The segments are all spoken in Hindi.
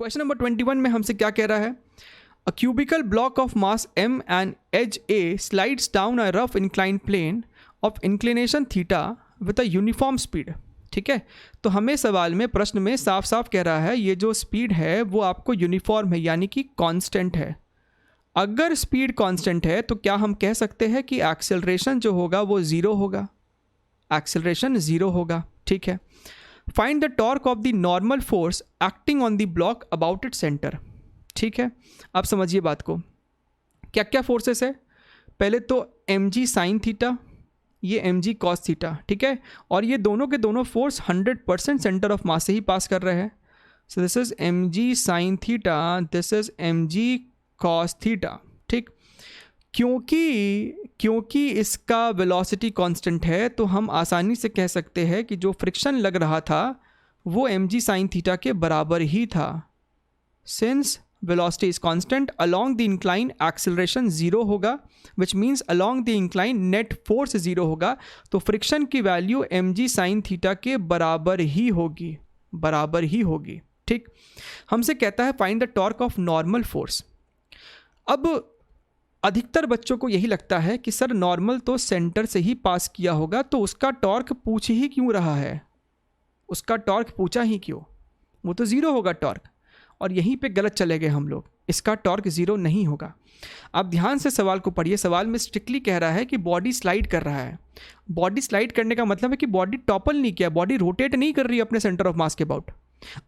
क्वेश्चन नंबर 21 में हमसे क्या कह रहा है, a cubical block of mass m and edge a slides down a rough inclined plane of inclination theta with a uniform speed. ठीक है, तो हमें सवाल में प्रश्न में साफ साफ कह रहा है ये जो स्पीड है वो आपको यूनिफॉर्म है यानी कि कांस्टेंट है। अगर स्पीड कांस्टेंट है तो क्या हम कह सकते हैं कि एक्सेलरेशन जो होगा वो ज़ीरो होगा, एक्सेलरेशन ज़ीरो होगा। ठीक है, find the torque of the normal force acting on the block about it centre. ठीक है, अब समझिए बात को, क्या क्या फोर्सेस है। पहले तो एम जी साइन थीटा, ये एम जी कॉस थीटा। ठीक है, और ये दोनों के दोनों फोर्स 100% सेंटर ऑफ मास से ही पास कर रहे हैं। So this is M G sine theta, this is M G cos theta. ठीक, क्योंकि इसका वेलोसिटी कांस्टेंट है तो हम आसानी से कह सकते हैं कि जो फ्रिक्शन लग रहा था वो एम जी साइन थीटा के बराबर ही था। Since velocity is constant along the incline acceleration zero होगा, which means along the incline net force zero होगा, तो फ्रिक्शन की value M G sine theta के बराबर ही होगी, बराबर ही होगी। ठीक, हमसे कहता है find the torque of normal force. अब अधिकतर बच्चों को यही लगता है कि सर नॉर्मल तो सेंटर से ही पास किया होगा तो उसका टॉर्क पूछ ही क्यों रहा है, उसका टॉर्क पूछा ही क्यों, वो तो ज़ीरो होगा टॉर्क। और यहीं पे गलत चले गए हम लोग, इसका टॉर्क ज़ीरो नहीं होगा। आप ध्यान से सवाल को पढ़िए, सवाल में स्ट्रिक्टली कह रहा है कि बॉडी स्लाइड कर रहा है। बॉडी स्लाइड करने का मतलब है कि बॉडी टॉपल नहीं किया, बॉडी रोटेट नहीं कर रही है अपने सेंटर ऑफ मास के अबाउट।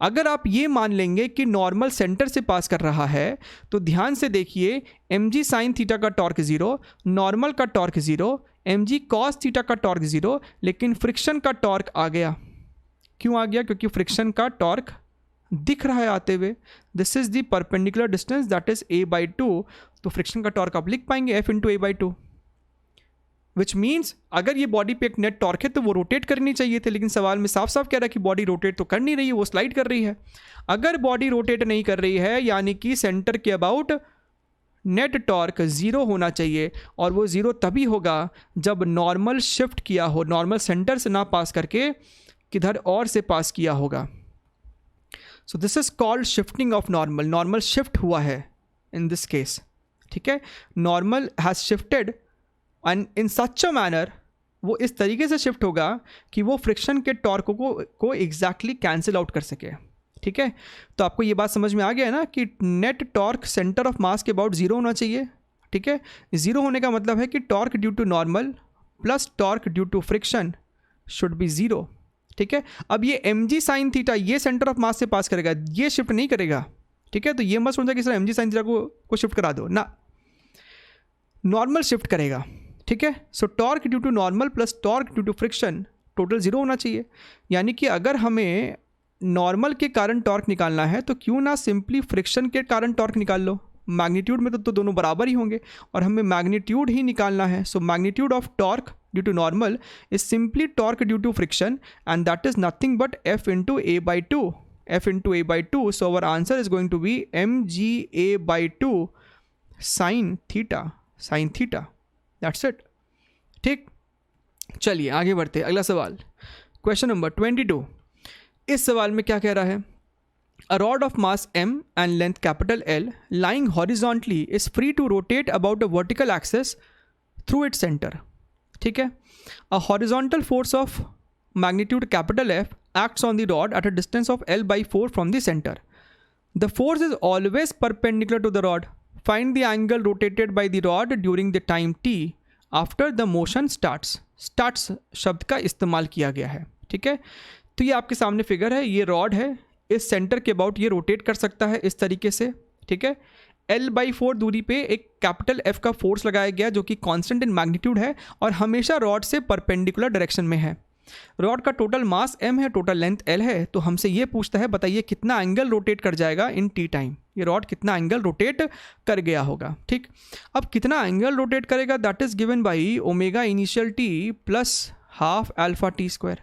अगर आप ये मान लेंगे कि नॉर्मल सेंटर से पास कर रहा है तो ध्यान से देखिए, एम जी साइन थीटा का टॉर्क ज़ीरो, नॉर्मल का torque zero, M G cos theta का टॉर्क ज़ीरो, लेकिन फ्रिक्शन का टॉर्क आ गया। क्यों आ गया? क्योंकि फ्रिक्शन का टॉर्क दिख रहा है आते हुए। This is the perpendicular distance that is a/2, तो फ्रिक्शन का टॉर्क आप लिख पाएंगे f into a/2, which means अगर ये बॉडी पे एक नेट टॉर्क है तो वो रोटेट करनी चाहिए थे, लेकिन सवाल में साफ साफ कह रहा है कि बॉडी रोटेट तो कर नहीं रही है, वो स्लाइड कर रही है। अगर बॉडी रोटेट नहीं कर रही है यानी कि सेंटर के अबाउट नेट टॉर्क ज़ीरो होना चाहिए, और वो ज़ीरो तभी होगा जब नॉर्मल शिफ्ट किया हो, नॉर्मल सेंटर से ना पास करके किधर और से पास किया होगा। सो this is called shifting of normal. Normal shift हुआ है इन दिस केस। ठीक है, normal has shifted and in such a manner, वो इस तरीके से शिफ्ट होगा कि वो फ्रिक्शन के टॉर्क को एग्जैक्टली कैंसिल आउट कर सके। ठीक है, तो आपको ये बात समझ में आ गया है ना कि नेट टॉर्क सेंटर ऑफ मास के अबाउट ज़ीरो होना चाहिए। ठीक है, ज़ीरो होने का मतलब है कि torque due to normal plus torque due to friction should be zero. ठीक है, अब ये एम जी साइन थीटा ये सेंटर ऑफ मास से पास करेगा, ये शिफ्ट नहीं करेगा। ठीक है, तो ये मत सोचा कि sir M G sine theta को शिफ्ट करा दो ना, नॉर्मल शिफ्ट करेगा। ठीक है, so torque due to normal plus torque due to friction total zero होना चाहिए। यानी कि अगर हमें नॉर्मल के कारण टॉर्क निकालना है तो क्यों ना सिंपली फ्रिक्शन के कारण टॉर्क निकाल लो। मैग्नीट्यूड में तो दोनों बराबर ही होंगे और हमें मैग्नीट्यूड ही निकालना है। So magnitude of torque due to normal is simply torque due to friction and that is nothing but f into a/2, f into a/2। So our answer is going to be mg/a/2 sine theta. That's it. ठीक, चलिए आगे बढ़ते, अगला सवाल क्वेश्चन नंबर 22। इस सवाल में क्या कह रहा है, A rod of mass m and length capital L lying horizontally is free to rotate about a vertical axis through its center. ठीक है, a horizontal force of magnitude capital F acts on the rod at a distance of L/4 from the center. The force is always perpendicular to the rod. Find the angle rotated by the rod during the time t after the motion starts. Starts शब्द का इस्तेमाल किया गया है। ठीक है, तो ये आपके सामने फिगर है, ये रॉड है, इस सेंटर के अबाउट ये रोटेट कर सकता है इस तरीके से। ठीक है, L/4 दूरी पे एक कैपिटल F का फोर्स लगाया गया जो कि कांस्टेंट इन मैग्नीट्यूड है और हमेशा रॉड से परपेंडिकुलर डायरेक्शन में है। रॉड का टोटल मास m है, टोटल लेंथ L है, तो हमसे ये पूछता है बताइए कितना एंगल रोटेट कर जाएगा इन t टाइम, ये रॉड कितना एंगल रोटेट कर गया होगा। ठीक, अब कितना एंगल रोटेट करेगा that is given by omega initial t plus half alpha t square.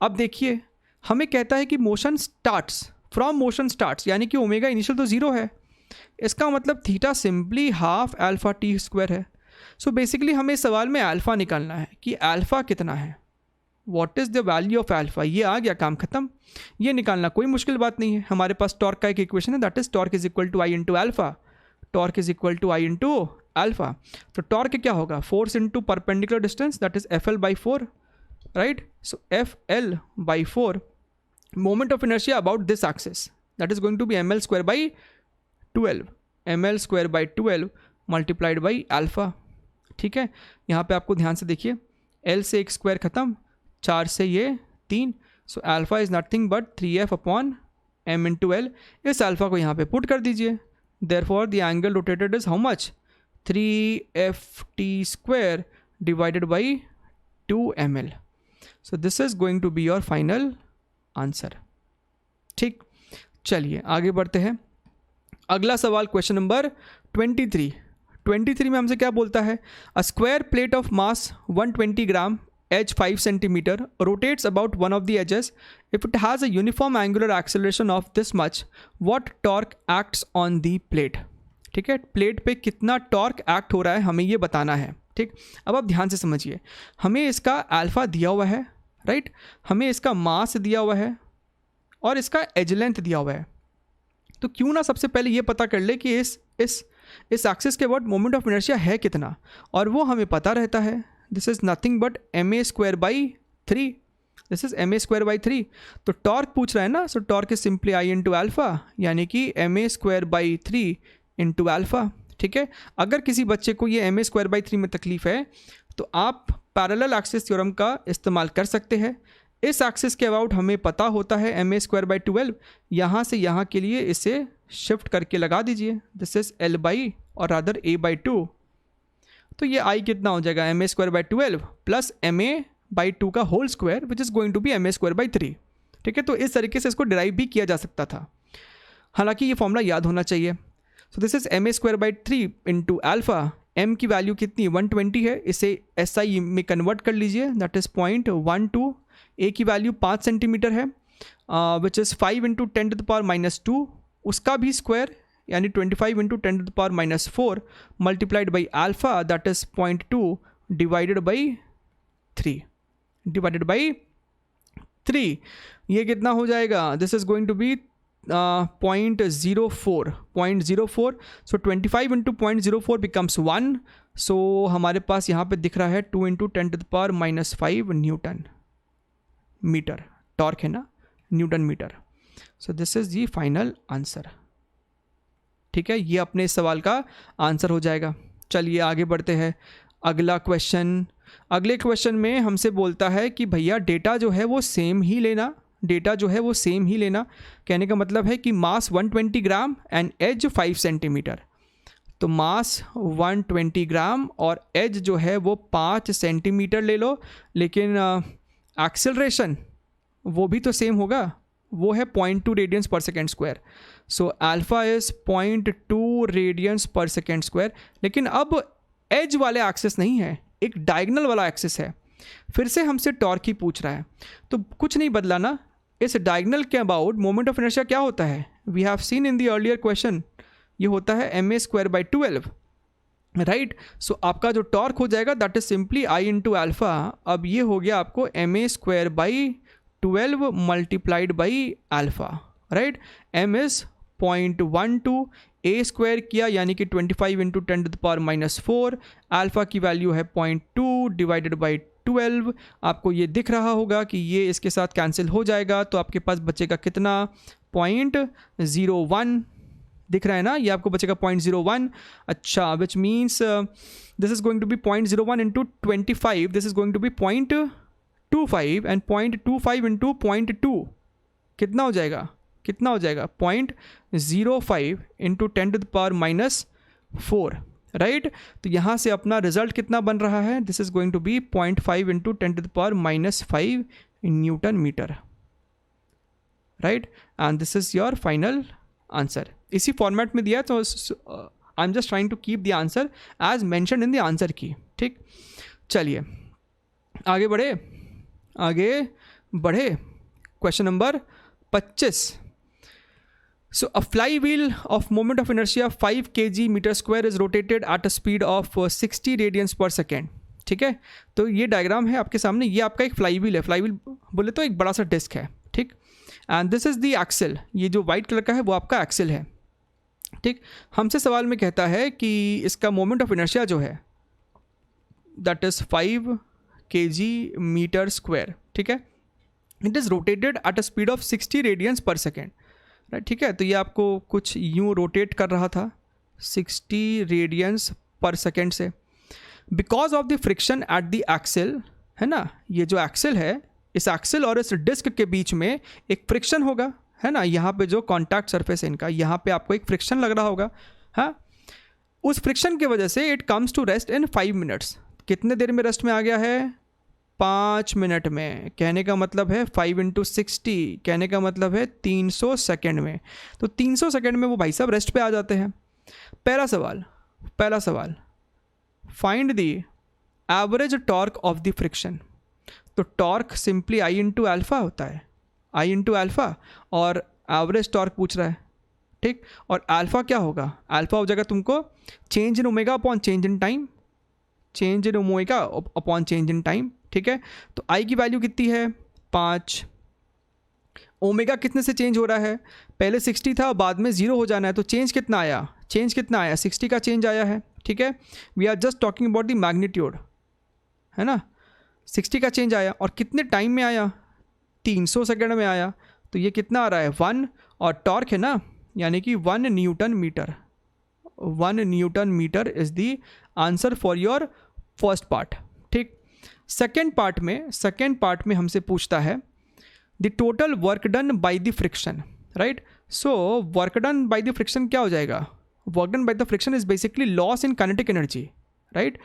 अब देखिए हमें कहता है कि motion starts from motion starts, यानी कि ओमेगा इनिशियल तो ज़ीरो है, इसका मतलब theta simply half alpha T square है। सो बेसिकली हमें सवाल में अल्फ़ा निकालना है कि अल्फ़ा कितना है। What is the value of alpha, ये आ गया, काम खत्म। ये निकालना कोई मुश्किल बात नहीं है। हमारे पास टॉर्क का एक इक्वेशन है, that is torque is equal to I into alpha, torque is equal to I into alpha. तो टॉर्क क्या होगा, force into perpendicular distance, that is F L by four, right. So F L by four, moment of inertia about this axis, that is going to be M L square by 12, M L square by 12 multiplied by alpha. ठीक है, यहाँ पे आपको ध्यान से देखिए, एल से एक स्क्वायर खत्म, 4 से ये 3, so alpha is nothing but 3f upon m into L. इस अल्फा को यहाँ पे पुट कर दीजिए, therefore the angle rotated is how much, 3ft square divided by 2ml। So this is going to be your final answer. ठीक, चलिए आगे बढ़ते हैं। अगला सवाल क्वेश्चन नंबर 23 में हमसे क्या बोलता है, a square plate of mass 120 gram, edge 5 centimetre, rotates about one of the edges, if it has a uniform angular acceleration of this much, what torque acts on the plate. ठीक है, प्लेट पे कितना टॉर्क एक्ट हो रहा है हमें ये बताना है। ठीक, अब आप ध्यान से समझिए, हमें इसका अल्फा दिया हुआ है, राइट, हमें इसका मास दिया हुआ है और इसका एज लेंथ दिया हुआ है। तो क्यों ना सबसे पहले ये पता कर ले कि इस एक्सिस के बाद मोमेंट ऑफ इनर्शिया है कितना, और वो हमें पता रहता है, this is nothing but M A square by 3, this is M A square by 3। तो टॉर्क पूछ रहा है ना, so torque is simply I into alpha, यानी कि M A square by 3 into alpha. ठीक है, अगर किसी बच्चे को ये एम ए स्क्वायर बाई 3 में तकलीफ है तो आप पैरेलल एक्सिस थ्योरम का इस्तेमाल कर सकते हैं। इस एक्सिस के अबाउट हमें पता होता है एम ए स्क्वायर बाई 12, यहाँ से यहाँ के लिए इसे शिफ्ट करके लगा दीजिए, दिस इज एल बाई और रादर ए बाई 2। तो ये आई कितना हो जाएगा, M A square by 12 plus M A by 2 का whole square, which is going to be M A square by 3। ठीक है, तो इस तरीके से इसको डिराइव भी किया जा सकता था, हालांकि ये फॉर्मूला याद होना चाहिए। So this is M A square by 3 into alpha, M की वैल्यू कितनी 120 है, इसे एस आई में कन्वर्ट कर लीजिए, दैट इज़ 0.12, ए की वैल्यू 5 सेंटीमीटर है, which is 5 into 10 to the power minus 2, उसका भी स्क्वायर यानी 25 into 10 to the power minus 4 multiplied by alpha, that is 0.2 divided by 3, divided by 3। ये कितना हो जाएगा, this is going to be 0.04, so 25 into 0.04 becomes 1। So हमारे पास यहाँ पे दिख रहा है 2 into 10 to the power minus 5 newton metre, torque है ना, newton metre. So this is the final answer. ठीक है, ये अपने इस सवाल का आंसर हो जाएगा। चलिए आगे बढ़ते हैं। अगला क्वेश्चन, अगले क्वेश्चन में हमसे बोलता है कि भैया डेटा जो है वो सेम ही लेना, डेटा जो है वो सेम ही लेना। कहने का मतलब है कि मास 120 ग्राम एंड एज 5 सेंटीमीटर। तो मास 120 ग्राम और एज जो है वो 5 सेंटीमीटर ले लो, लेकिन एक्सेलरेशन वो भी तो सेम होगा, वो है 0.2 radiance per second square. So alpha is 0.2 radiance per second square. लेकिन अब एज वाले एक्सिस नहीं है, एक डायगोनल वाला एक्सिस है। फिर से हमसे टॉर्क ही पूछ रहा है, तो कुछ नहीं बदला ना। इस डायगोनल के अबाउट मोमेंट ऑफ इनर्शिया क्या होता है, we have seen in the earlier question, ये होता है M A square by 12, right. So आपका जो टॉर्क हो जाएगा that is simply I into alpha. अब ये हो गया आपको M A square by 12 multiplied by alpha, right. M is 0.12, A square किया यानी कि 25 into 10 to the power minus 4, alpha की वैल्यू है 0.2 डिवाइडेड बाई 12। आपको ये दिख रहा होगा कि ये इसके साथ कैंसिल हो जाएगा, तो आपके पास बचेगा कितना, 0.01 दिख रहा है ना, ये आपको बचेगा 0.01। अच्छा, which means this is going to be 0.01 into 25, this is going to be 0.25 and 0.25 into 0.2 कितना हो जाएगा, कितना हो जाएगा 0.05 into 10 to the power minus 4, right. तो यहाँ से अपना रिजल्ट कितना बन रहा है, this is going to be 0.5 into 10 to the power minus 5 newton metre, right. And this is your final answer. इसी फॉर्मेट में दिया है, तो I am just trying to keep the answer as mentioned in the answer key. ठीक, चलिए आगे बढ़े, आगे बढ़े। Question number 25। So a flywheel of moment of inertia 5 kg meter square is rotated at a speed of 60 radians per second. ठीक है, तो ये डायग्राम है आपके सामने, ये आपका एक फ्लाईव्हील है, फ्लाईव्हील बोले तो एक बड़ा सा डिस्क है, ठीक। And this is the axle, ये जो वाइट कलर का है वो आपका एक्सेल है, ठीक। हमसे सवाल में कहता है कि इसका मोमेंट ऑफ इनर्शिया जो है दैट इज़ 5 kg/m², ठीक है। It is rotated at a speed of 60 radiance per second, right, ठीक है। तो ये आपको कुछ यूँ रोटेट कर रहा था 60 रेडियंस पर सेकेंड से, because of the friction at the axle, है ना। ये जो एक्सेल है, इस एक्सेल और इस डिस्क के बीच में एक फ्रिक्शन होगा, है ना। यहाँ पे जो कॉन्टैक्ट सरफेस है इनका, यहाँ पे आपको एक फ्रिक्शन लग रहा होगा, हाँ। उस फ्रिक्शन की वजह से it comes to rest in 5 minutes. कितने देर में रेस्ट में आ गया है? 5 मिनट में। कहने का मतलब है 5 × 60, कहने का मतलब है 300 सेकेंड में। तो 300 सेकेंड में वो भाई साहब रेस्ट पे आ जाते हैं। पहला सवाल, find the average torque of the friction. तो टॉर्क सिंपली I × अल्फ़ा होता है, I × अल्फ़ा, और एवरेज टॉर्क पूछ रहा है, ठीक। और अल्फ़ा क्या होगा? अल्फ़ा हो जाएगा तुमको change in omega upon change in time, change in omega upon change in time, ठीक है। तो I की वैल्यू कितनी है? 5। ओमेगा कितने से चेंज हो रहा है? पहले 60 था, बाद में 0 हो जाना है, तो चेंज कितना आया? 60 का चेंज आया है, ठीक है। We are just talking about the magnitude, है ना। 60 का चेंज आया, और कितने टाइम में आया? 300 सेकेंड में आया। तो ये कितना आ रहा है? 1, और टॉर्क है ना, यानी कि 1 newton metre. 1 newton metre is the answer for your first part, ठीक। सेकेंड पार्ट में हमसे पूछता है the total work done by the friction, right. So work done by the friction क्या हो जाएगा? Work done by the friction is basically loss in kinetic energy, right.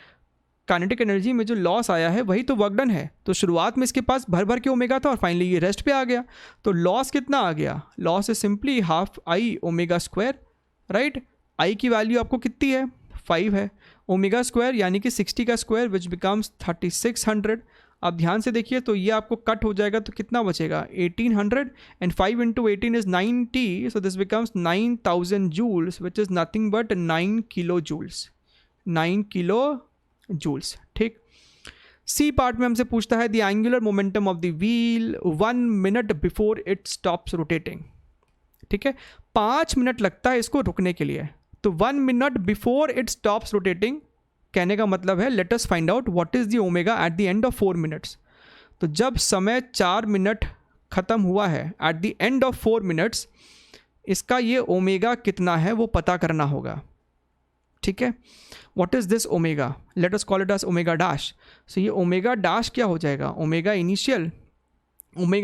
Kinetic energy में जो लॉस आया है वही तो वर्क डन है। तो शुरुआत में इसके पास भर के ओमेगा था, और फाइनली ये रेस्ट पे आ गया। तो लॉस कितना आ गया? Loss is simply ½ I⍵², right. I की वैल्यू आपको कितनी है? 5 है। ω² यानी कि 60 का स्क्वायर, विच बिकम्स 3600। अब ध्यान से देखिए, तो ये आपको कट हो जाएगा, तो कितना बचेगा? 1800, and 5 × 18 is 90, so this becomes 9000 joules, which is nothing but 9 kilo joules, 9 kilo joules, ठीक। सी पार्ट में हमसे पूछता है the angular momentum of the wheel 1 minute before it stops rotating, ठीक है। 5 मिनट लगता है इसको रुकने के लिए, तो 1 minute before it stops rotating, कहने का मतलब है late us find out what is the omega at the end of 4 minutes. तो जब समय 4 मिनट ख़त्म हुआ है, at the end of 4 minutes, इसका ये ओमेगा कितना है वो पता करना होगा, ठीक है। What is this omega? Let us call it as omega dash. So ये ओमेगा डैश क्या हो जाएगा? Omega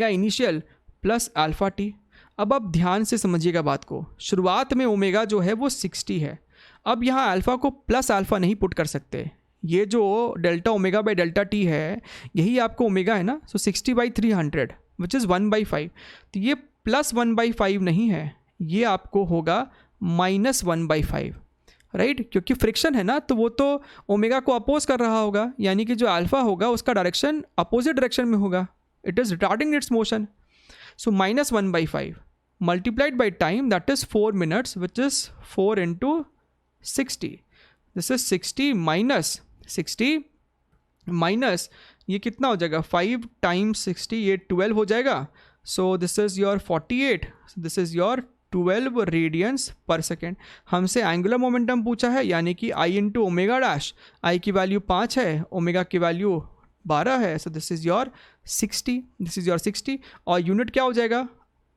initial plus alpha T. अब आप ध्यान से समझिएगा बात को। शुरुआत में ओमेगा जो है वो 60 है। अब यहाँ अल्फ़ा को प्लस अल्फ़ा नहीं पुट कर सकते। ये जो delta omega by delta T है, यही आपको ओमेगा है ना। सो 60/300 विच इज़ 1/5। तो ये प्लस 1/5 नहीं है, ये आपको होगा -1/5, राइट। क्योंकि फ्रिक्शन है ना, तो वो तो ओमेगा को अपोज कर रहा होगा, यानी कि जो अल्फ़ा होगा उसका डायरेक्शन अपोजिट डायरेक्शन में होगा। It is retarding it's motion. So -1/5 multiplied by time, that is 4 minutes, which is 4 × 60. This is 60 minus ये कितना हो जाएगा? 5 × 60, ये 12 हो जाएगा। So this is your 48. So this is your 12 radiance per second. हमसे एंगुलर मोमेंटम पूछा है, यानी कि I × ओमेगा डैश। I की वैल्यू 5 है, ओमेगा की वैल्यू 12 है। सो दिस इज़ योर 60, और यूनिट क्या हो जाएगा?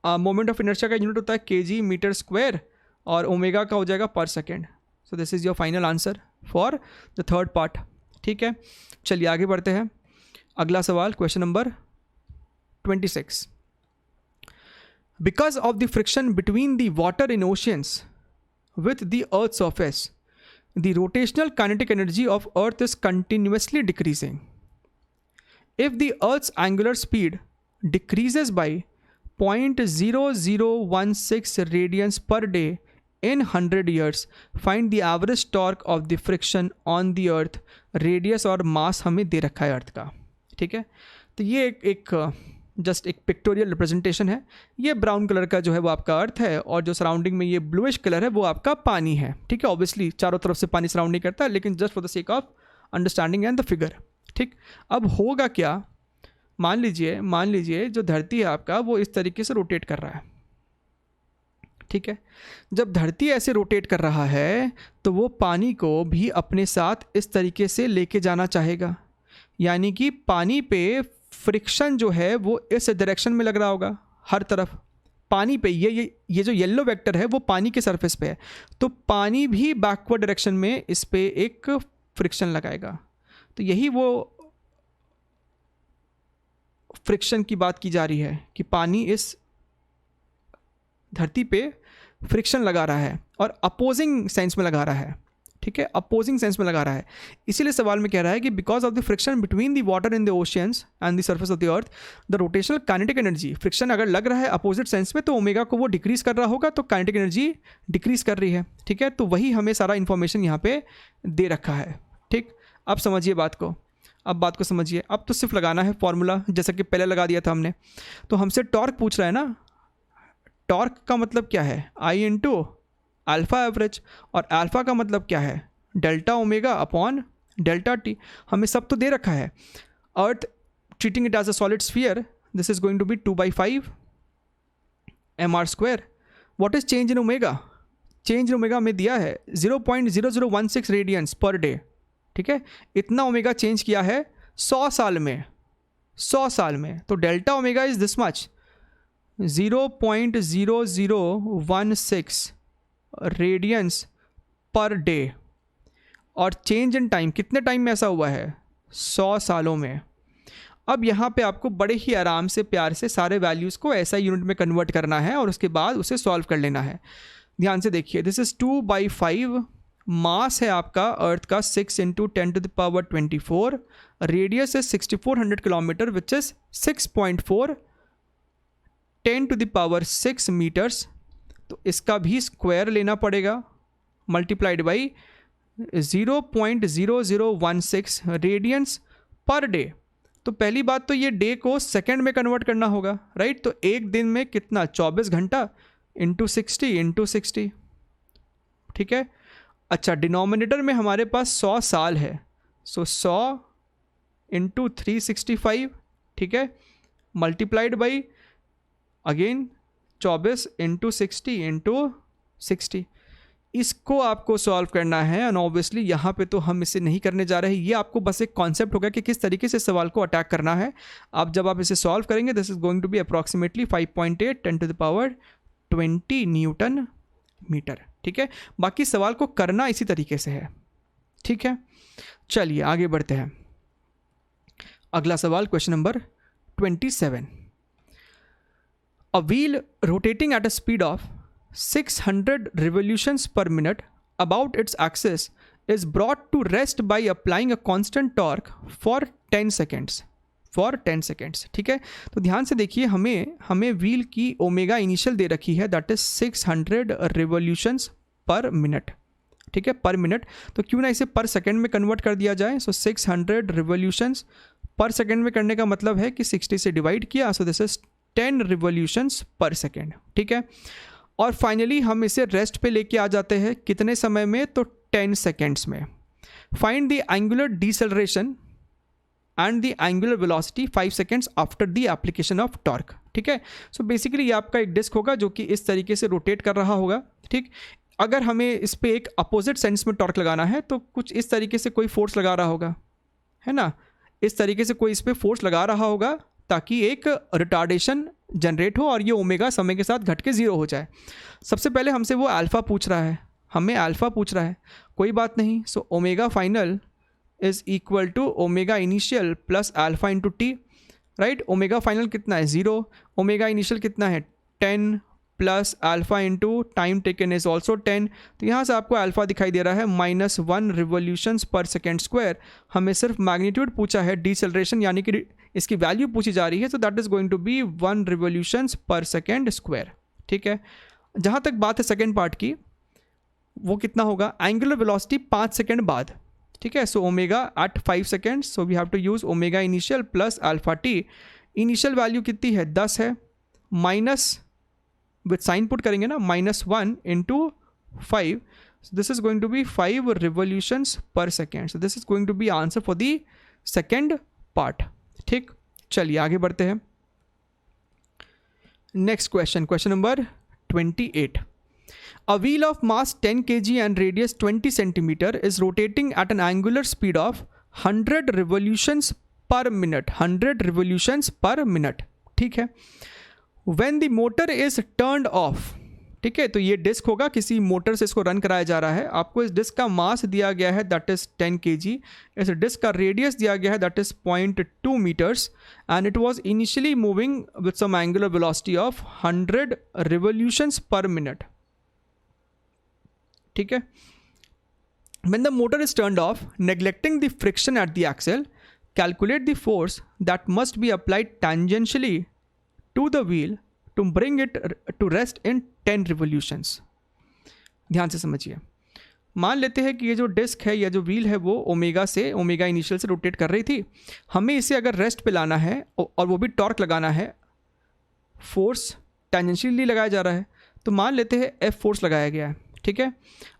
मोमेंट ऑफ इनर्शिया का यूनिट होता है kg/m², और ओमेगा का हो जाएगा पर second. So this is your final answer for the third part, ठीक है। चलिए आगे बढ़ते हैं। अगला सवाल, question number 26। Because of the friction between the water in oceans with the earth surface, the rotational kinetic energy of earth is continuously decreasing. If the Earth's angular speed decreases by 0.0016 radians per day in 100 years, find the average torque of the friction on the Earth. Radius और mass हमें दे रखा है अर्थ का, ठीक है। तो ये एक जस्ट एक पिक्टोरियल रिप्रेजेंटेशन है। ये ब्राउन कलर का जो है वो आपका अर्थ है, और जो सराउंडिंग में ये ब्लूइश कलर है वो आपका पानी है, ठीक है। ऑब्वियसली चारों तरफ से पानी सराउंडिंग करता है, लेकिन just for the sake of understanding and the figure, ठीक, अब होगा क्या, मान लीजिए जो धरती है आपका वो इस तरीके से रोटेट कर रहा है, ठीक है। जब धरती ऐसे रोटेट कर रहा है तो वो पानी को भी अपने साथ इस तरीके से लेके जाना चाहेगा, यानी कि पानी पे फ्रिक्शन जो है वो इस डायरेक्शन में लग रहा होगा हर तरफ। पानी पे ये जो येलो वेक्टर है वो पानी के सरफेस पे है, तो पानी भी बैकवर्ड डायरेक्शन में इस पे एक फ्रिक्शन लगाएगा। तो यही वो फ्रिक्शन की बात की जा रही है कि पानी इस धरती पे फ्रिक्शन लगा रहा है और अपोजिंग सेंस में लगा रहा है, ठीक है, अपोजिंग सेंस में लगा रहा है। इसीलिए सवाल में कह रहा है कि because of the friction between the water in the oceans and the surface of the earth the rotational kinetic energy, friction अगर लग रहा है अपोजिट सेंस में तो ओमेगा को वो डिक्रीज कर रहा होगा, तो काइनेटिक एनर्जी डिक्रीज कर रही है, ठीक है। तो वही हमें सारा इन्फॉर्मेशन यहाँ पे दे रखा है, ठीक। अब समझिए बात को, अब बात को समझिए। अब तो सिर्फ लगाना है फॉर्मूला, जैसा कि पहले लगा दिया था हमने। तो हमसे टॉर्क पूछ रहा है ना, टॉर्क का मतलब क्या है, आई इंटू अल्फ़ा एवरेज, और अल्फ़ा का मतलब क्या है, delta omega upon delta T. हमें सब तो दे रखा है। Earth treating it as a solid sphere, this is going to be 2/5 mr²। What is change in omega, change in omega में दिया है 0.0016 रेडियंस पर डे, ठीक है। इतना ओमेगा चेंज किया है 100 साल में, 100 साल में। तो delta omega is this much, 0.0016 radiance per day. और चेंज इन टाइम कितने टाइम में ऐसा हुआ है, 100 सालों में। अब यहाँ पे आपको बड़े ही आराम से प्यार से सारे वैल्यूज़ को ऐसा यूनिट में कन्वर्ट करना है और उसके बाद उसे सॉल्व कर लेना है। ध्यान से देखिए, दिस इज़ 2/5, मास है आपका अर्थ का 6 × 10⁻²4, रेडियस है 6400 किलोमीटर विच इज़ 6.4 10⁻6 मीटर्स। तो इसका भी स्क्वायर लेना पड़ेगा, multiplied by 0.0016 radiance per day. तो पहली बात तो ये डे को सेकंड में कन्वर्ट करना होगा, राइट। तो एक दिन में कितना, 24 घंटा इंटू 60, ठीक है। अच्छा, डिनोमिनेटर में हमारे पास 100 साल है, सो 100 इंटू 365, ठीक है, मल्टीप्लाइड बाई अगेन 24 इंटू 60। इसको आपको सॉल्व करना है। एंड ऑब्वियसली यहाँ पे तो हम इसे नहीं करने जा रहे हैं, ये आपको बस एक कॉन्सेप्ट होगा कि किस तरीके से सवाल को अटैक करना है। अब जब आप इसे सॉल्व करेंगे, this is going to be approximately 5.8 10⁻20 newton metre, ठीक है। बाकी सवाल को करना इसी तरीके से है, ठीक है। चलिए आगे बढ़ते हैं। अगला सवाल, question number 27। A wheel rotating at a speed of 600 revolutions per minute about its axis is brought to rest by applying a constant torque for 10 seconds. For 10 seconds, ठीक है। तो ध्यान से देखिए, हमें व्हील की ओमेगा इनिशियल दे रखी है, that is 600 revolutions per minute, ठीक है, पर मिनट। तो क्यों ना इसे पर सेकेंड में कन्वर्ट कर दिया जाए। सो 600 रिवोल्यूशंस पर सेकेंड में करने का मतलब है कि 60 से डिवाइड किया, सो this is 10 revolutions per second, ठीक है। और फाइनली हम इसे रेस्ट पे लेके आ जाते हैं, कितने समय में, तो 10 सेकेंड्स में। Find the angular deceleration and the angular velocity 5 seconds after the application of torque, ठीक है। सो बेसिकली ये आपका एक डिस्क होगा जो कि इस तरीके से रोटेट कर रहा होगा, ठीक। अगर हमें इस पर एक अपोजिट सेंस में टॉर्क लगाना है तो कुछ इस तरीके से कोई फोर्स लगा रहा होगा, है ना, इस तरीके से कोई इस पर फोर्स लगा रहा होगा ताकि एक रिटार्डेशन जनरेट हो और ये ओमेगा समय के साथ घट के 0 हो जाए। सबसे पहले हमसे वो अल्फ़ा पूछ रहा है, हमें अल्फ़ा पूछ रहा है, कोई बात नहीं। So omega final is equal to omega initial plus alpha into T, right. Omega final कितना है, 0, ओमेगा इनिशियल कितना है, 10 plus alpha into time taken is also 10। तो यहाँ से आपको अल्फ़ा दिखाई दे रहा है -1 रिवोल्यूशंस पर सेकेंड स्क्वायर। हमें सिर्फ मैग्नीट्यूड पूछा है, डिसेलरेशन यानी कि इसकी वैल्यू पूछी जा रही है, तो that is going to be 1 revolutions per second square, ठीक है। जहाँ तक बात है सेकेंड पार्ट की, वो कितना होगा, एंगुलर वेलोसिटी 5 सेकेंड बाद, ठीक है। So omega at 5 seconds, so we have to use omega initial plus alpha T. Initial value कितनी है, 10 है, माइनस विथ साइन पुट करेंगे ना, -1 into 5, so this is going to be 5 revolutions per second. So this is going to be answer for the second part. ठीक, चलिए आगे बढ़ते हैं। Next question, question number 28. A wheel of mass 10 kg and radius 20 centimeter is rotating at an angular speed of 100 revolutions per minute. 100 revolutions per minute. ठीक है। When the motor is turned off, ठीक है, तो ये डिस्क होगा, किसी मोटर से इसको रन कराया जा रहा है। आपको इस डिस्क का मास दिया गया है दैट इज 10 kg। इस डिस्क का रेडियस दिया गया है that is 0.2 metres and it was initially moving with some angular velocity of 100 revolutions per minute. ठीक है। When the motor is turned off, neglecting the friction at the axle, calculate the force that must be applied tangentially to the wheel to bring it to rest in 10 revolutions. ध्यान से समझिए। मान लेते हैं कि ये जो डिस्क है या जो व्हील है वो ओमेगा इनिशियल से रोटेट कर रही थी। हमें इसे अगर रेस्ट पे लाना है और वो भी टॉर्क लगाना है, फोर्स टेंजेंशियली लगाया जा रहा है, तो मान लेते हैं एफ फोर्स लगाया गया है। ठीक है।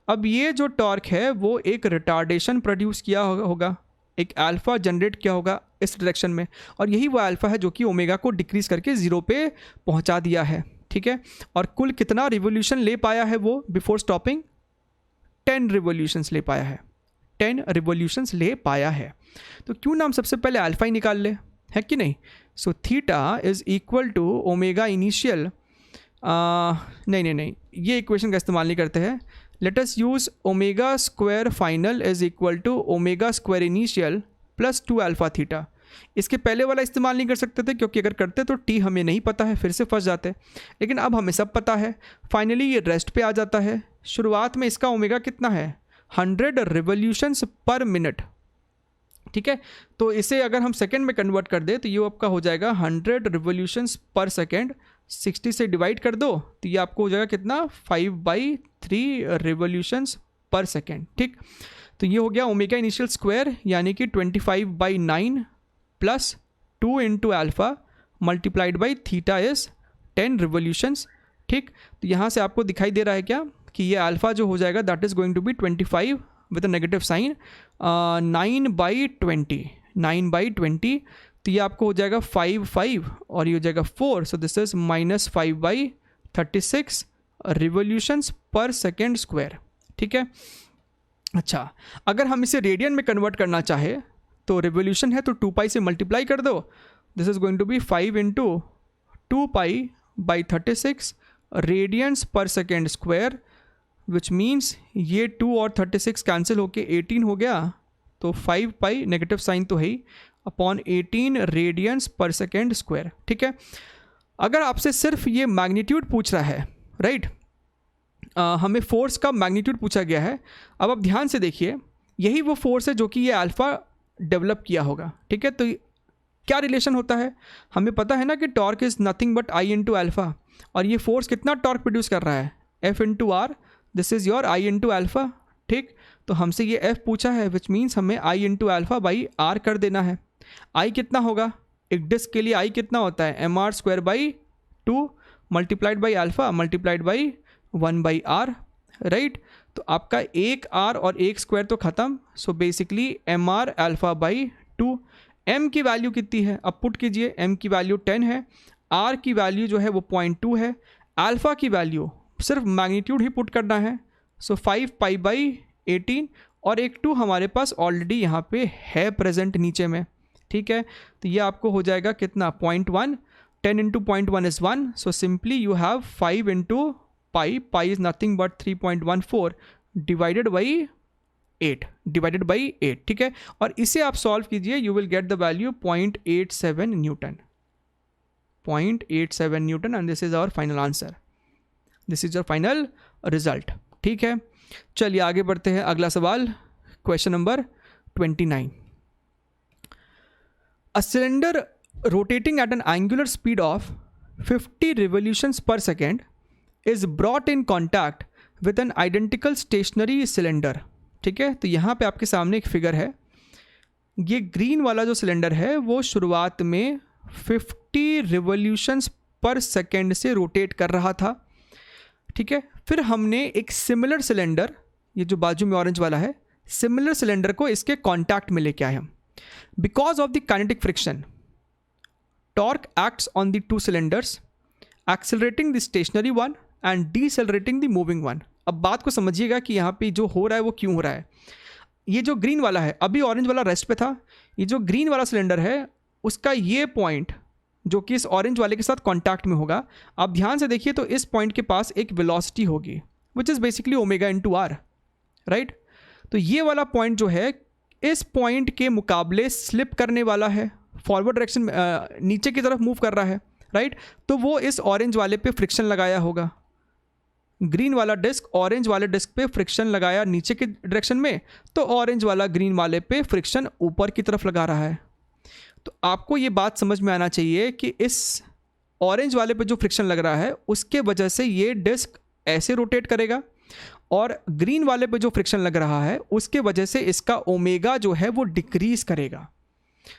अब ये जो टॉर्क है वो एक रिटार्डेशन प्रोड्यूस किया होगा, एक अल्फ़ा जनरेट किया होगा इस डायरेक्शन में, और यही वो अल्फ़ा है जो कि ओमेगा को डिक्रीज़ करके ज़ीरो पे पहुंचा दिया है। ठीक है। और कुल कितना रिवोल्यूशन ले पाया है वो बिफोर स्टॉपिंग? 10 रिवोल्यूशंस ले पाया है। 10 रिवोल्यूशंस ले पाया है। तो क्यों ना हम सबसे पहले अल्फ़ा ही निकाल ले, है कि नहीं? So theta is equal to omega initial, नहीं, ये इक्वेशन का इस्तेमाल नहीं करते हैं। Let us use omega square final is equal to omega square initial plus 2 alpha theta. इसके पहले वाला इस्तेमाल नहीं कर सकते थे क्योंकि अगर करते तो टी हमें नहीं पता है, फिर से फंस जाते। लेकिन अब हमें सब पता है। फाइनली ये रेस्ट पे आ जाता है। शुरुआत में इसका ओमेगा कितना है? 100 रिवोल्यूशंस पर मिनट। ठीक है। तो इसे अगर हम सेकेंड में कन्वर्ट कर दे तो ये आपका हो जाएगा 100 रिवोल्यूशंस पर सेकेंड। 60 से डिवाइड कर दो तो ये आपको हो जाएगा कितना? 5/3 रिवोल्यूशंस पर सेकेंड। ठीक। तो ये हो गया ओमेगा इनिशियल स्क्वायर यानी कि 25/9 plus 2 into alpha multiplied by theta is 10 revolutions. ठीक। तो यहाँ से आपको दिखाई दे रहा है क्या कि ये अल्फ़ा जो हो जाएगा that is going to be 25 with a negative sign 9/20। तो ये आपको हो जाएगा 5 और ये हो जाएगा 4। सो this is -5/36 revolutions per second square. ठीक है। अच्छा, अगर हम इसे रेडियन में कन्वर्ट करना चाहे तो रिवोल्यूशन है तो 2 से मल्टीप्लाई कर दो। This is going to be 5 × 2π/36 radians per second square, which means ये 2 और 36 कैंसिल होके 18 हो गया। तो 5π नेगेटिव साइन तो है ही upon 18 radians per second square. ठीक है। अगर आपसे सिर्फ ये मैग्नीट्यूड पूछ रहा है, राइट, हमें फोर्स का मैग्नीट्यूड पूछा गया है। अब आप ध्यान से देखिए, यही वो फोर्स है जो कि ये अल्फ़ा डेवलप किया होगा। ठीक है। तो क्या रिलेशन होता है? हमें पता है ना कि torque is nothing but I into alpha, और ये फोर्स कितना टॉर्क प्रोड्यूस कर रहा है? F into R. This is your I into alpha. ठीक। तो हमसे ये F पूछा है विच मीन्स हमें I into alpha by R कर देना है। I कितना होगा? एक डिस्क के लिए I कितना होता है? mr² / 2 multiplied by alpha multiplied by 1/r, right. तो आपका एक r और एक स्क्वायर तो ख़त्म। So basically mr alpha by 2। m की वैल्यू कितनी है? अब पुट कीजिए। m की वैल्यू 10 है, r की वैल्यू जो है वो 0.2 है, अल्फ़ा की वैल्यू सिर्फ मैग्नीट्यूड ही पुट करना है। सो 5π/18 और एक 2 हमारे पास ऑलरेडी यहाँ पे है प्रेजेंट नीचे में। ठीक है। तो ये आपको हो जाएगा कितना? 0.1। 10 × 0.1 is 1। So simply you have 5 × π is nothing but 3.14 divided by 8 ठीक है। और इसे आप सॉल्व कीजिए, you will get the value 0.87 newton. 0.87 newton and this is our final answer. This is your final result. ठीक है। चलिए आगे बढ़ते हैं। अगला सवाल, question number 29. A cylinder rotating at an angular speed of 50 revolutions per second is brought in contact with an identical stationary cylinder. ठीक है। तो यहाँ पे आपके सामने एक फिगर है। ये ग्रीन वाला जो सिलेंडर है वो शुरुआत में 50 रिवोल्यूशंस पर सेकेंड से रोटेट कर रहा था। ठीक है। फिर हमने एक सिमिलर सिलेंडर, ये जो बाजू में ऑरेंज वाला है, सिमिलर सिलेंडर को इसके कांटेक्ट में लेके आए हम। Because of the kinetic friction torque acts on the two cylinders accelerating the stationary one and decelerating the moving one. अब बात को समझिएगा कि यहाँ पे जो हो रहा है वो क्यों हो रहा है। ये जो ग्रीन वाला है, अभी ऑरेंज वाला रेस्ट पे था, ये जो ग्रीन वाला सिलेंडर है उसका ये पॉइंट जो कि इस ऑरेंज वाले के साथ कांटेक्ट में होगा, आप ध्यान से देखिए तो इस पॉइंट के पास एक वेलोसिटी होगी which is basically omega into R, right. तो ये वाला पॉइंट जो है इस पॉइंट के मुकाबले स्लिप करने वाला है, फॉरवर्ड डायरेक्शन नीचे की तरफ मूव कर रहा है, राइट। तो वो इस ऑरेंज वाले पे फ्रिक्शन लगाया होगा, ग्रीन वाला डिस्क ऑरेंज वाले डिस्क पे फ्रिक्शन लगाया नीचे की डायरेक्शन में, तो ऑरेंज वाला ग्रीन वाले पे फ्रिक्शन ऊपर की तरफ लगा रहा है। तो आपको ये बात समझ में आना चाहिए कि इस ऑरेंज वाले पे जो फ्रिक्शन लग रहा है उसके वजह से ये डिस्क ऐसे रोटेट करेगा, और ग्रीन वाले पे जो फ्रिक्शन लग रहा है उसके वजह से इसका ओमेगा जो है वो डिक्रीज करेगा,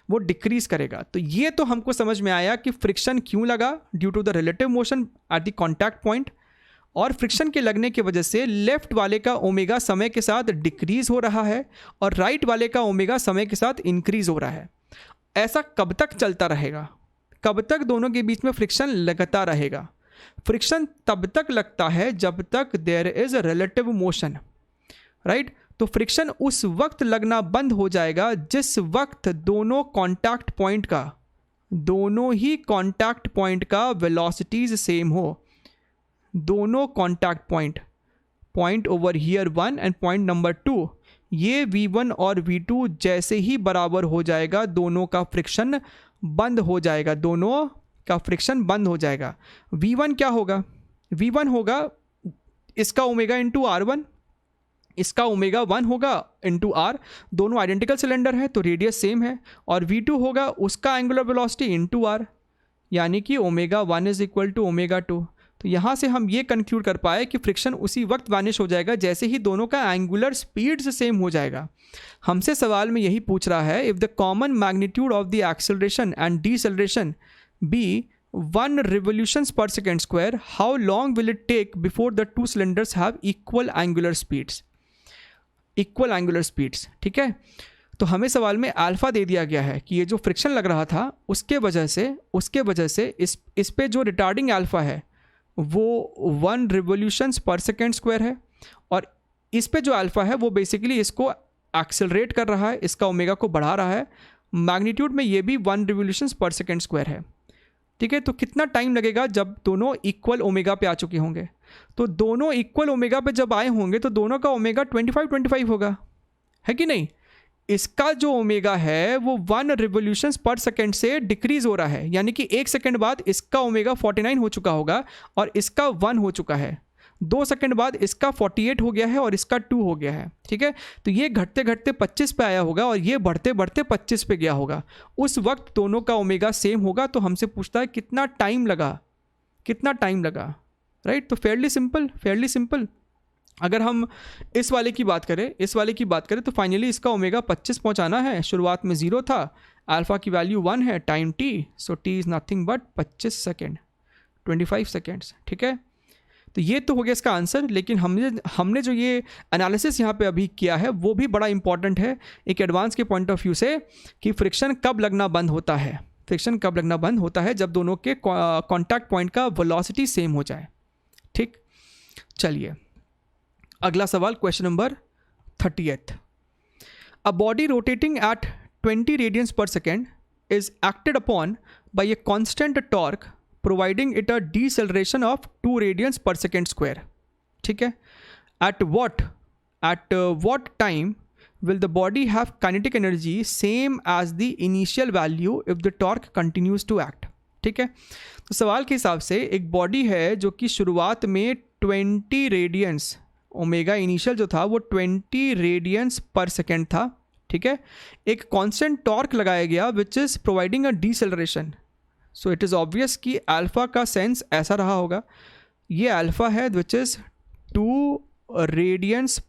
वो डिक्रीज करेगा। तो ये तो हमको समझ में आया कि फ्रिक्शन क्यों लगा, due to the relative motion at the contact point, और फ्रिक्शन के लगने की वजह से लेफ्ट वाले का ओमेगा समय के साथ डिक्रीज हो रहा है और राइट वाले का ओमेगा समय के साथ इंक्रीज हो रहा है। ऐसा कब तक चलता रहेगा, कब तक दोनों के बीच में फ्रिक्शन लगता रहेगा? फ्रिक्शन तब तक लगता है जब तक there is a relative motion, right. तो फ्रिक्शन उस वक्त लगना बंद हो जाएगा जिस वक्त दोनों कॉन्टैक्ट पॉइंट का, दोनों ही कॉन्टैक्ट पॉइंट का वेलोसिटीज सेम हो। दोनों contact point over here 1 and point number 2, ये V1 और V2 जैसे ही बराबर हो जाएगा दोनों का फ्रिक्शन बंद हो जाएगा, दोनों का फ्रिक्शन बंद हो जाएगा। V1 क्या होगा? V1 होगा इसका ओमेगा इंटू R1, इसका ओमेगा 1 होगा इंटू R, दोनों आइडेंटिकल सिलेंडर है तो रेडियस सेम है, और V2 होगा उसका एंगुलर वेलोसिटी इंटू R, यानी कि omega 1 is equal to omega 2। तो यहाँ से हम ये कंक्लूड कर पाए कि फ्रिक्शन उसी वक्त वैनिश हो जाएगा जैसे ही दोनों का एंगुलर स्पीड से सेम हो जाएगा। हमसे सवाल में यही पूछ रहा है, if the common magnitude of the acceleration and deceleration be 1 revolutions per second square, how long will it take before the two cylinders have equal angular speeds? Equal angular speeds, ठीक है। तो हमें सवाल में अल्फा दे दिया गया है कि ये जो फ्रिक्शन लग रहा था उसके वजह से इस पे जो रिटार्डिंग अल्फा है वो 1 revolutions per second square है, और इस पे जो अल्फा है वो बेसिकली इसको एक्सेलरेट कर रहा है, इसका ओमेगा को बढ़ा रहा है। मैग्नीट्यूड में ये भी 1 revolutions per second square है, ठीक है। तो कितना टाइम लगेगा जब दोनों इक्वल ओमेगा पे आ चुके होंगे? तो दोनों इक्वल ओमेगा पे जब आए होंगे तो दोनों का ओमेगा 25 होगा, है कि नहीं। इसका जो ओमेगा है वो 1 revolutions per second से डिक्रीज हो रहा है, यानी कि 1 सेकेंड बाद इसका ओमेगा 49 हो चुका होगा और इसका 1 हो चुका है। 2 सेकेंड बाद इसका 48 हो गया है और इसका 2 हो गया है, ठीक है। तो ये घटते घटते 25 पे आया होगा और ये बढ़ते बढ़ते 25 पे गया होगा। उस वक्त दोनों का ओमेगा सेम होगा। तो हमसे पूछता है कितना टाइम लगा, राइट। तो फेयरली सिंपल। अगर हम इस वाले की बात करें तो फाइनली इसका ओमेगा 25 पहुंचाना है। शुरुआत में 0 था, अल्फा की वैल्यू 1 है, time t, so t is nothing but 25 second, 25 seconds, ठीक है। तो ये तो हो गया इसका आंसर। लेकिन हमने जो ये एनालिसिस यहाँ पे अभी किया है वो भी बड़ा इंपॉर्टेंट है एक एडवांस के पॉइंट ऑफ व्यू से, कि फ्रिक्शन कब लगना बंद होता है। जब दोनों के कॉन्टैक्ट पॉइंट का वेलोसिटी सेम हो जाए, ठीक। चलिए अगला सवाल, question number 30th। A body rotating at 20 radians per second is acted upon by a constant torque providing it a deceleration of 2 radians per second square, ठीक है। At what time will the body have kinetic energy same as the initial value if the torque continues to act, ठीक है। तो सवाल के हिसाब से एक बॉडी है जो कि शुरुआत में 20 रेडियंस, ओमेगा इनिशियल जो था वो 20 रेडियंस पर सेकेंड था, ठीक है। एक कांस्टेंट टॉर्क लगाया गया which is providing a deceleration. So it is obvious कि अल्फ़ा का सेंस ऐसा रहा होगा, ये अल्फ़ा है which is 2 radians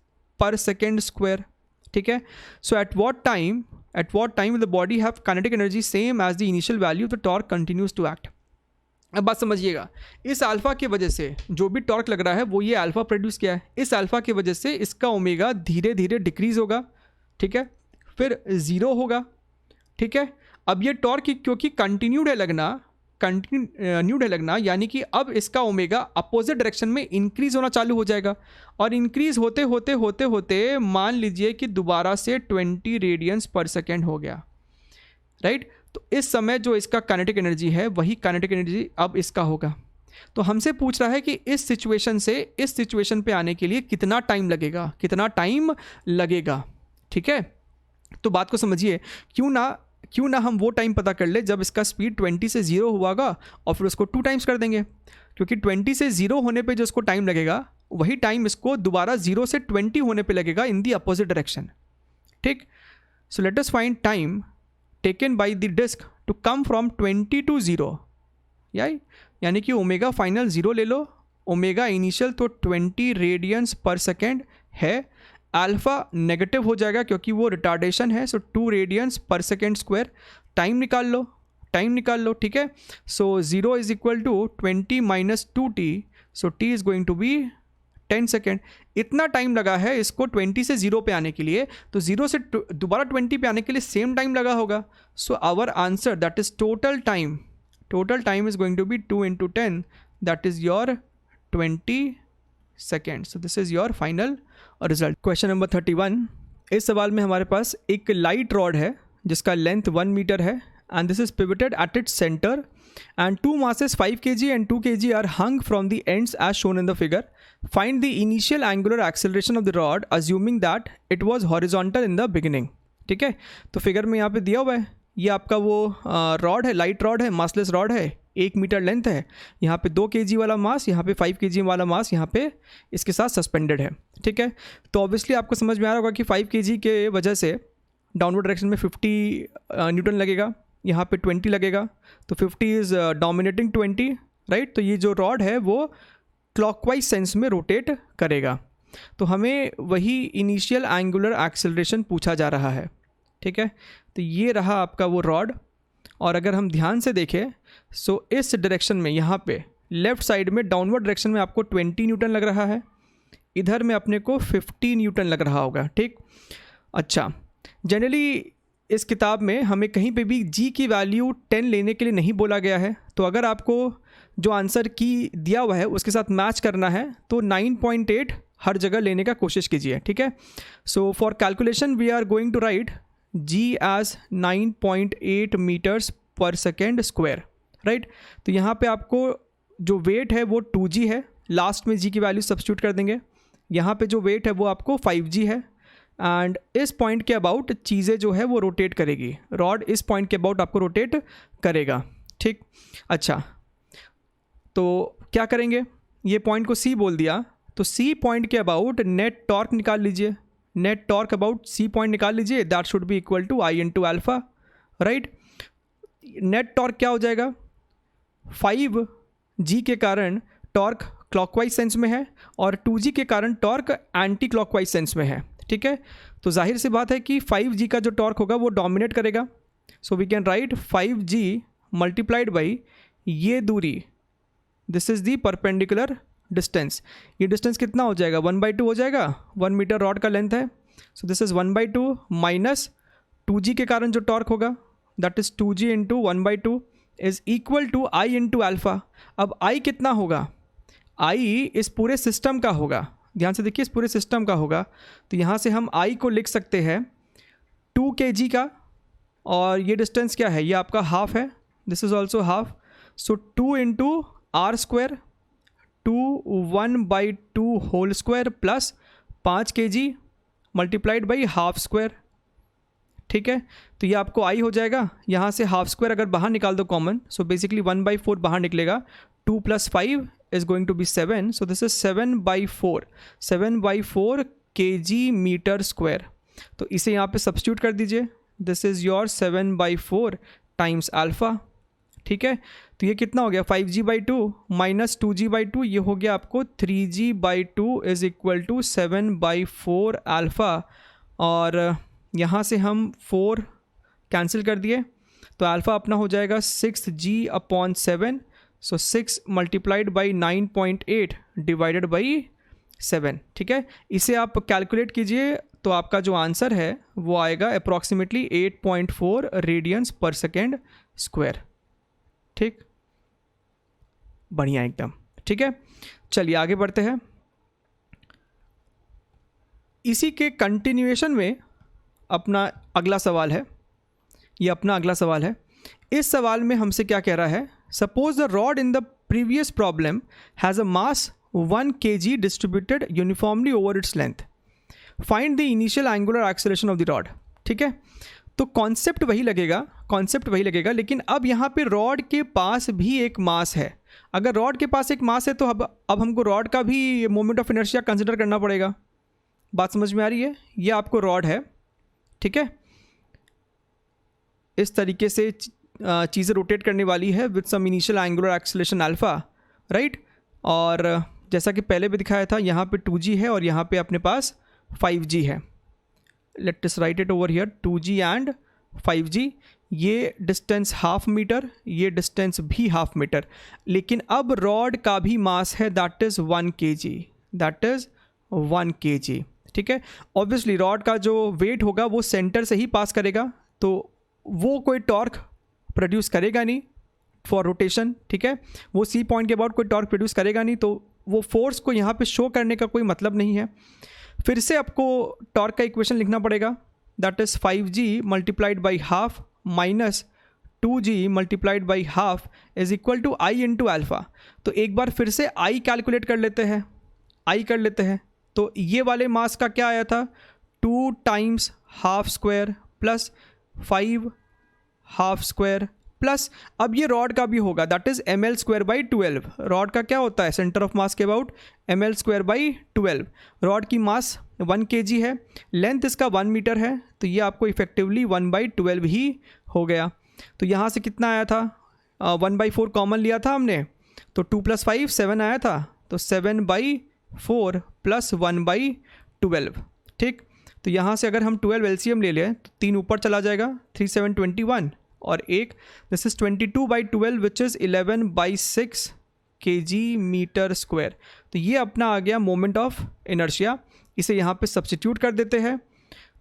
per second square, ठीक है। So at what time the body have kinetic energy same as the initial value the torque continues to act. अब बात समझिएगा, इस अल्फ़ा की वजह से जो भी टॉर्क लग रहा है वो ये अल्फ़ा प्रोड्यूस किया है। इस अल्फ़ा की वजह से इसका ओमेगा धीरे धीरे डिक्रीज़ होगा, ठीक है, फिर 0 होगा, ठीक है। अब ये टॉर्क क्योंकि कंटिन्यूड है लगना, यानी कि अब इसका ओमेगा अपोजिट डायरेक्शन में इंक्रीज होना चालू हो जाएगा, और इंक्रीज होते होते होते होते मान लीजिए कि दोबारा से 20 रेडियंस पर सेकेंड हो गया, राइट। तो इस समय जो इसका काइनेटिक एनर्जी है वही काइनेटिक एनर्जी अब इसका होगा। तो हमसे पूछ रहा है कि इस सिचुएशन से इस सिचुएशन पे आने के लिए कितना टाइम लगेगा, ठीक है। तो बात को समझिए, क्यों ना हम वो टाइम पता कर ले जब इसका स्पीड 20 से 0 हुआगा और फिर उसको 2 टाइम्स कर देंगे, क्योंकि 20 से 0 होने पे जो इसको टाइम लगेगा वही टाइम इसको दोबारा 0 से 20 होने पे लगेगा इन दी अपोजिट डायरेक्शन, ठीक। So let us find time taken by the disc to come from 20 to 0, यानी कि ओमेगा फाइनल 0 ले लो, ओमेगा इनिशियल तो 20 रेडियंस पर सेकेंड है, अल्फ़ा नेगेटिव हो जाएगा क्योंकि वो रिटार्डेशन है, so 2 radians per second square. Time निकाल लो, ठीक है। So 0 is equal to 20 minus 2t, so t is going to be 10 second. इतना टाइम लगा है इसको 20 से 0 पे आने के लिए, तो 0 से दोबारा 20 पे आने के लिए सेम टाइम लगा होगा। So our answer that is total time is going to be 2 into 10, that is your 20 second. So this is your final result. Question number 31, इस सवाल में हमारे पास एक लाइट रॉड है जिसका लेंथ 1 मीटर है, and this is pivoted at its centre, and 2 masses 5 kg and 2 kg are hung from the ends as shown in the figure. Find the initial angular acceleration of the rod assuming that it was horizontal in the beginning. ठीक है, तो फिगर में यहाँ पे दिया हुआ है, ये आपका वो रॉड है, लाइट रॉड है, मासलेस रॉड है, 1 मीटर लेंथ है, यहाँ पे 2 kg वाला मास, यहाँ पे 5 kg वाला मास यहाँ पे इसके साथ सस्पेंडेड है, ठीक है। तो ऑब्वियसली आपको समझ में आ रहा होगा कि 5 kg के वजह से डाउनवर्ड डायरेक्शन में 50 न्यूटन लगेगा, यहाँ पे 20 लगेगा, तो 50 इज़ डोमिनेटिंग 20, राइट। तो ये जो रॉड है वो क्लॉकवाइज सेंस में रोटेट करेगा, तो हमें वही इनिशियल एंगुलर एक्सेलरेशन पूछा जा रहा है, ठीक है। तो ये रहा आपका वो रॉड, और अगर हम ध्यान से देखें सो इस डायरेक्शन में यहाँ पे लेफ़्ट साइड में डाउनवर्ड डायरेक्शन में आपको 20 न्यूटन लग रहा है, इधर में अपने को 50 न्यूटन लग रहा होगा, ठीक। अच्छा, जनरली इस किताब में हमें कहीं पे भी जी की वैल्यू 10 लेने के लिए नहीं बोला गया है, तो अगर आपको जो आंसर की दिया हुआ है उसके साथ मैच करना है तो 9.8 हर जगह लेने का कोशिश कीजिए, ठीक है। So for calculation we are going to write G as 9.8 metres per second square, right. तो यहाँ पे आपको जो वेट है वो 2g है, लास्ट में g की वैल्यू सब्स्टिट्यूट कर देंगे, यहाँ पे जो वेट है वो आपको 5g है, एंड इस पॉइंट के अबाउट चीज़ें जो है वो रोटेट करेगी, रॉड इस पॉइंट के अबाउट आपको रोटेट करेगा, ठीक। अच्छा, तो क्या करेंगे, ये पॉइंट को C बोल दिया, तो C पॉइंट के अबाउट नेट टॉर्क निकाल लीजिए, net torque about C point निकाल लीजिए, that should be equal to I into alpha, right. Net torque क्या हो जाएगा, 5g के कारण टॉर्क क्लॉकवाइज सेंस में है और 2g के कारण टॉर्क एंटी क्लॉकवाइज सेंस में है, ठीक है। तो जाहिर सी बात है कि 5g का जो टॉर्क होगा वो डोमिनेट करेगा, so we can write 5g multiplied by ये दूरी, this is the perpendicular distance. ये डिस्टेंस कितना हो जाएगा, 1/2 हो जाएगा, 1 मीटर रॉड का लेंथ है, सो दिस इज़ 1/2 माइनस 2g के कारण जो टॉर्क होगा that is 2g into 1/2 is equal to I into alpha. अब I कितना होगा, I इस पूरे सिस्टम का होगा, ध्यान से देखिए इस पूरे सिस्टम का होगा, तो यहाँ से हम I को लिख सकते हैं 2 kg का, और ये डिस्टेंस क्या है, ये आपका हाफ है, this is also half, so 2 into R square 1/2 whole square plus 5 kg multiplied by half square, ठीक है। तो ये आपको I हो जाएगा, यहाँ से हाफ स्क्वायर अगर बाहर निकाल दो कॉमन, सो बेसिकली 1/4 बाहर निकलेगा, 2 + 5 is going to be 7, so this is 7/4 kg metre square. तो इसे यहाँ पे सब्स्टिट्यूट कर दीजिए, this is your 7/4 times alpha, ठीक है। तो ये कितना हो गया, 5g/2 माइनस 2g/2, ये हो गया आपको 3g/2 is equal to 7/4 alpha, और यहाँ से हम 4 कैंसिल कर दिए, तो अल्फ़ा अपना हो जाएगा 6g/7, so 6 multiplied by 9.8 divided by 7, ठीक है। इसे आप कैलकुलेट कीजिए तो आपका जो आंसर है वो आएगा approximately 8.4 radiance per second square. ठीक, बढ़िया एकदम। ठीक है, चलिए आगे बढ़ते हैं। इसी के कंटिन्यूएशन में अपना अगला सवाल है, ये अपना अगला सवाल है। इस सवाल में हमसे क्या कह रहा है, suppose the rod in the previous problem has a mass 1 kg distributed uniformly over its length, find the initial angular acceleration of the rod. ठीक है, तो कॉन्सेप्ट वही लगेगा, लेकिन अब यहाँ पे रॉड के पास भी एक मास है। अगर रॉड के पास एक मास है तो अब हमको रॉड का भी मोमेंट ऑफ इनर्शिया कंसिडर करना पड़ेगा। बात समझ में आ रही है? ये आपको रॉड है, ठीक है, इस तरीके से चीज़ें रोटेट करने वाली है with some initial angular acceleration alpha, right. और जैसा कि पहले भी दिखाया था, यहाँ पे 2g है और यहाँ पे अपने पास 5g है। Late us right it over here, 2g and 5g। ये डिस्टेंस 1/2 मीटर, ये डिस्टेंस भी 1/2 मीटर, लेकिन अब रॉड का भी मास है, दैट इज़ 1 kg। ठीक है, ऑब्वियसली रॉड का जो वेट होगा वो सेंटर से ही पास करेगा, तो वो कोई टॉर्क प्रोड्यूस करेगा नहीं फॉर रोटेशन। ठीक है, वो सी पॉइंट के बाद कोई टॉर्क प्रोड्यूस करेगा नहीं, तो वो फोर्स को यहाँ पे शो करने का कोई मतलब नहीं है। फिर से आपको टॉर्क का इक्वेशन लिखना पड़ेगा, that is 5g multiplied by half minus 2g multiplied by half is equal to I into alpha. तो एक बार फिर से आई कैलकुलेट कर लेते हैं, तो ये वाले मास का क्या आया था, 2 times half square plus 5 half square plus, अब ये रॉड का भी होगा, that is ml square by 12। Rod का क्या होता है सेंटर ऑफ मास के about, ml square by 12। Rod की मास 1 kg है, लेंथ इसका 1 मीटर है, तो ये आपको इफेक्टिवली 1/12 ही हो गया। तो यहाँ से कितना आया था, 1/4 कॉमन लिया था हमने, तो 2 + 5 7 आया था, तो 7/4 प्लस 1/12। ठीक, तो यहाँ से अगर हम 12 LCM ले लें तो 3 ऊपर चला जाएगा, 3 7 21 और 1, this is 22/12 which is 11/6 kg metre square. तो ये अपना आ गया मोमेंट ऑफ इनर्शिया। इसे यहाँ पे सब्स्टिट्यूट कर देते हैं,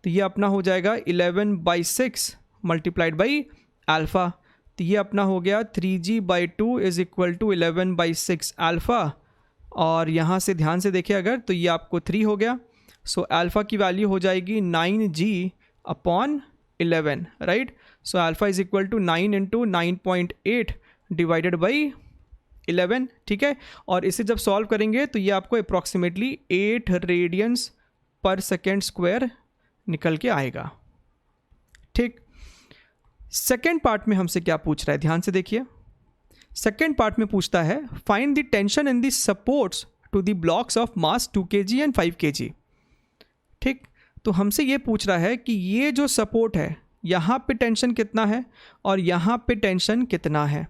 तो ये अपना हो जाएगा 11/6 मल्टीप्लाइड बाई अल्फ़ा, तो ये अपना हो गया 3g/2 is equal to 11/6 alpha. और यहाँ से ध्यान से देखें अगर, तो ये आपको 3 हो गया, सो अल्फ़ा की वैल्यू हो जाएगी 9g/11, right. So alpha is equal to 9 into 9.8 divided by 11। ठीक है, और इसे जब सॉल्व करेंगे तो ये आपको approximately 8 radiance per second square निकल के आएगा। ठीक, सेकेंड पार्ट में हमसे क्या पूछ रहा है, ध्यान से देखिए। सेकेंड पार्ट में पूछता है, find the tension in the supports to the blocks of mass 2 kg and 5 kg। ठीक, तो हमसे ये पूछ रहा है कि ये जो सपोर्ट है, यहाँ पे टेंशन कितना है और यहाँ पे टेंशन कितना है।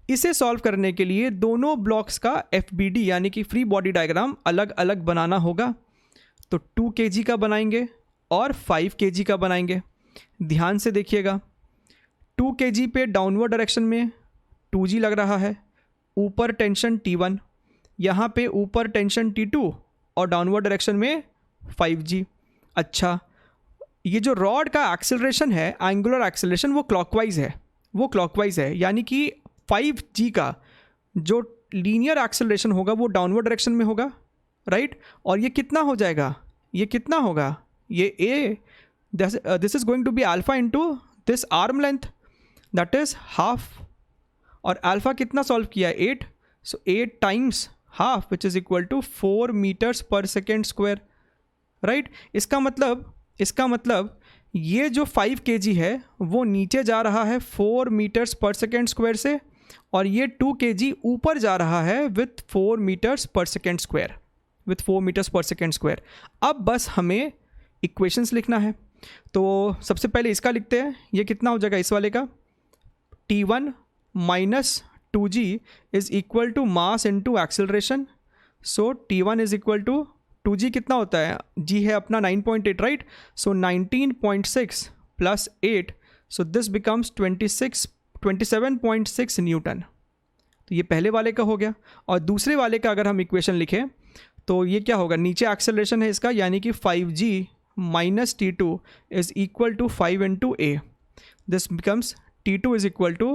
इसे सॉल्व करने के लिए दोनों ब्लॉक्स का FBD यानी कि फ्री बॉडी डायग्राम अलग अलग बनाना होगा। तो 2 kg का बनाएंगे और 5 kg का बनाएंगे। ध्यान से देखिएगा, 2 kg पे डाउनवर्ड डायरेक्शन में 2g लग रहा है, ऊपर टेंशन T1, यहाँ पे ऊपर टेंशन T2 और डाउनवर्ड डायरेक्शन में 5g। अच्छा, ये जो रॉड का एक्सेलरेशन है, एंगुलर एक्सेलरेशन, वो क्लॉकवाइज है, यानी कि 5g का जो लीनियर एक्सेलरेशन होगा वो डाउनवर्ड डायरेक्शन में होगा, राइट। और ये कितना हो जाएगा, ये कितना होगा, ये a, this is going to be alpha into this arm length, that is half. और अल्फा कितना सॉल्व किया है, 8, so 8 times half which is equal to 4 metres per second square, right. इसका मतलब ये जो 5 kg है वो नीचे जा रहा है 4 मीटर्स पर सेकेंड स्क्वायर से, और ये 2 kg ऊपर जा रहा है with 4 metres per second square. अब बस हमें इक्वेशंस लिखना है, तो सबसे पहले इसका लिखते हैं। ये कितना हो जाएगा इस वाले का, T1 minus 2g is equal to mass into acceleration. So T1 is equal to 2g कितना होता है, g है अपना 9.8, right. So 19.6 plus 8, so this becomes 27.6 newton. तो ये पहले वाले का हो गया। और दूसरे वाले का अगर हम इक्वेशन लिखें तो ये क्या होगा, नीचे एक्सेलरेशन है इसका, यानी कि 5g minus T2 is equal to 5 into A. This becomes T2 is equal to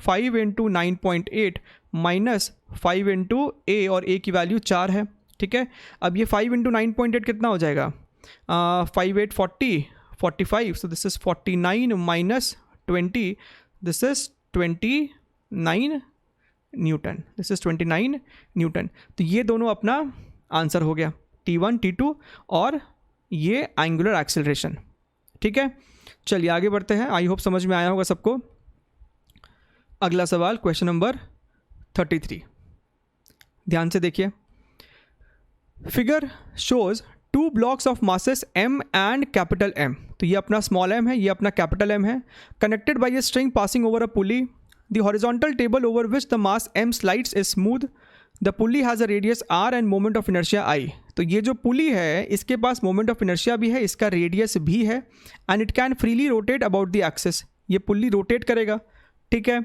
5 into 9.8 minus 5 into A, और A की वैल्यू 4 है, ठीक है। अब ये 5 into 9.8 कितना हो जाएगा, 5 8 40 45, so this is 49 minus 20, this is 29 Newton, this is 29 Newton. तो ये दोनों अपना आंसर हो गया, T1 T2 और ये एंगुलर एक्सेलरेशन, ठीक है। चलिए आगे बढ़ते हैं, आई होप समझ में आया होगा सबको। अगला सवाल क्वेश्चन नंबर 33, ध्यान से देखिए। Figure shows 2 blocks of masses M and capital M। तो ये अपना स्मॉल m है, ये अपना कैपिटल M है, connected by a string passing over a pulley. The horizontal table over which the mass m slides is smooth. The pulley has a radius r and moment of inertia I. तो ये जो पुली है इसके पास moment of inertia भी है, इसका रेडियस भी है, and it can freely rotate about the axis. ये पुली रोटेट करेगा, ठीक है।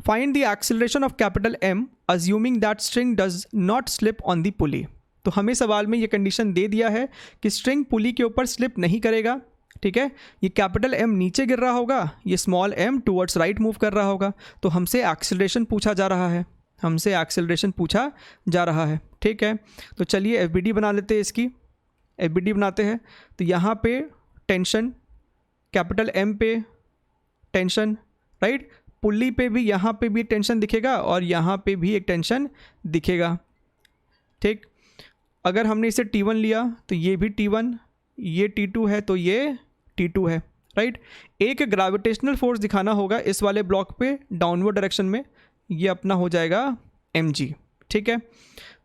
Find the acceleration of capital M assuming that string does not slip on the pulley. तो हमें सवाल में ये कंडीशन दे दिया है कि स्ट्रिंग पुली के ऊपर स्लिप नहीं करेगा, ठीक है। ये कैपिटल M नीचे गिर रहा होगा, ये small m towards right move कर रहा होगा। तो हमसे एक्सेलरेशन पूछा जा रहा है, हमसे एक्सेलरेशन पूछा जा रहा है, ठीक है। तो चलिए FBD बना लेते हैं, इसकी FBD बनाते हैं। तो यहाँ पे टेंशन, कैपिटल M पे टेंशन, राइट, पुल्ली पे भी, यहाँ पे भी टेंशन दिखेगा और यहाँ पे भी एक टेंशन दिखेगा, ठीक। अगर हमने इसे T1 लिया तो ये भी T1, ये T2 है तो ये T2 है, राइट। एक ग्रेविटेशनल फोर्स दिखाना होगा इस वाले ब्लॉक पे डाउनवर्ड डायरेक्शन में, ये अपना हो जाएगा mg, ठीक है।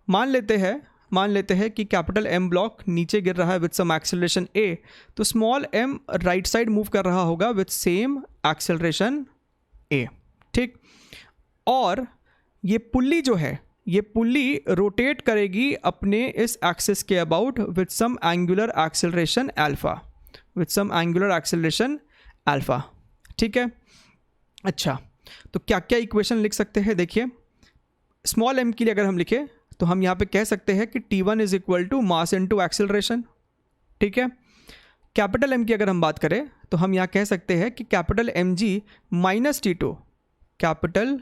मान लेते हैं कि कैपिटल M ब्लॉक नीचे गिर रहा है विद सम एक्सेलरेशन a, तो small m right side move कर रहा होगा विद सेम एक्सेलरेशन a, ठीक। और ये पुल्ली जो है, ये पुल्ली रोटेट करेगी अपने इस एक्सिस के about with some angular acceleration alpha, with some angular acceleration alpha, ठीक है। अच्छा, तो क्या क्या इक्वेशन लिख सकते हैं, देखिए। स्मॉल m के लिए अगर हम लिखें तो हम यहाँ पे कह सकते हैं कि T1 is equal to mass into acceleration, ठीक है। कैपिटल M की अगर हम बात करें तो हम यहाँ कह सकते हैं कि capital mg minus T2, capital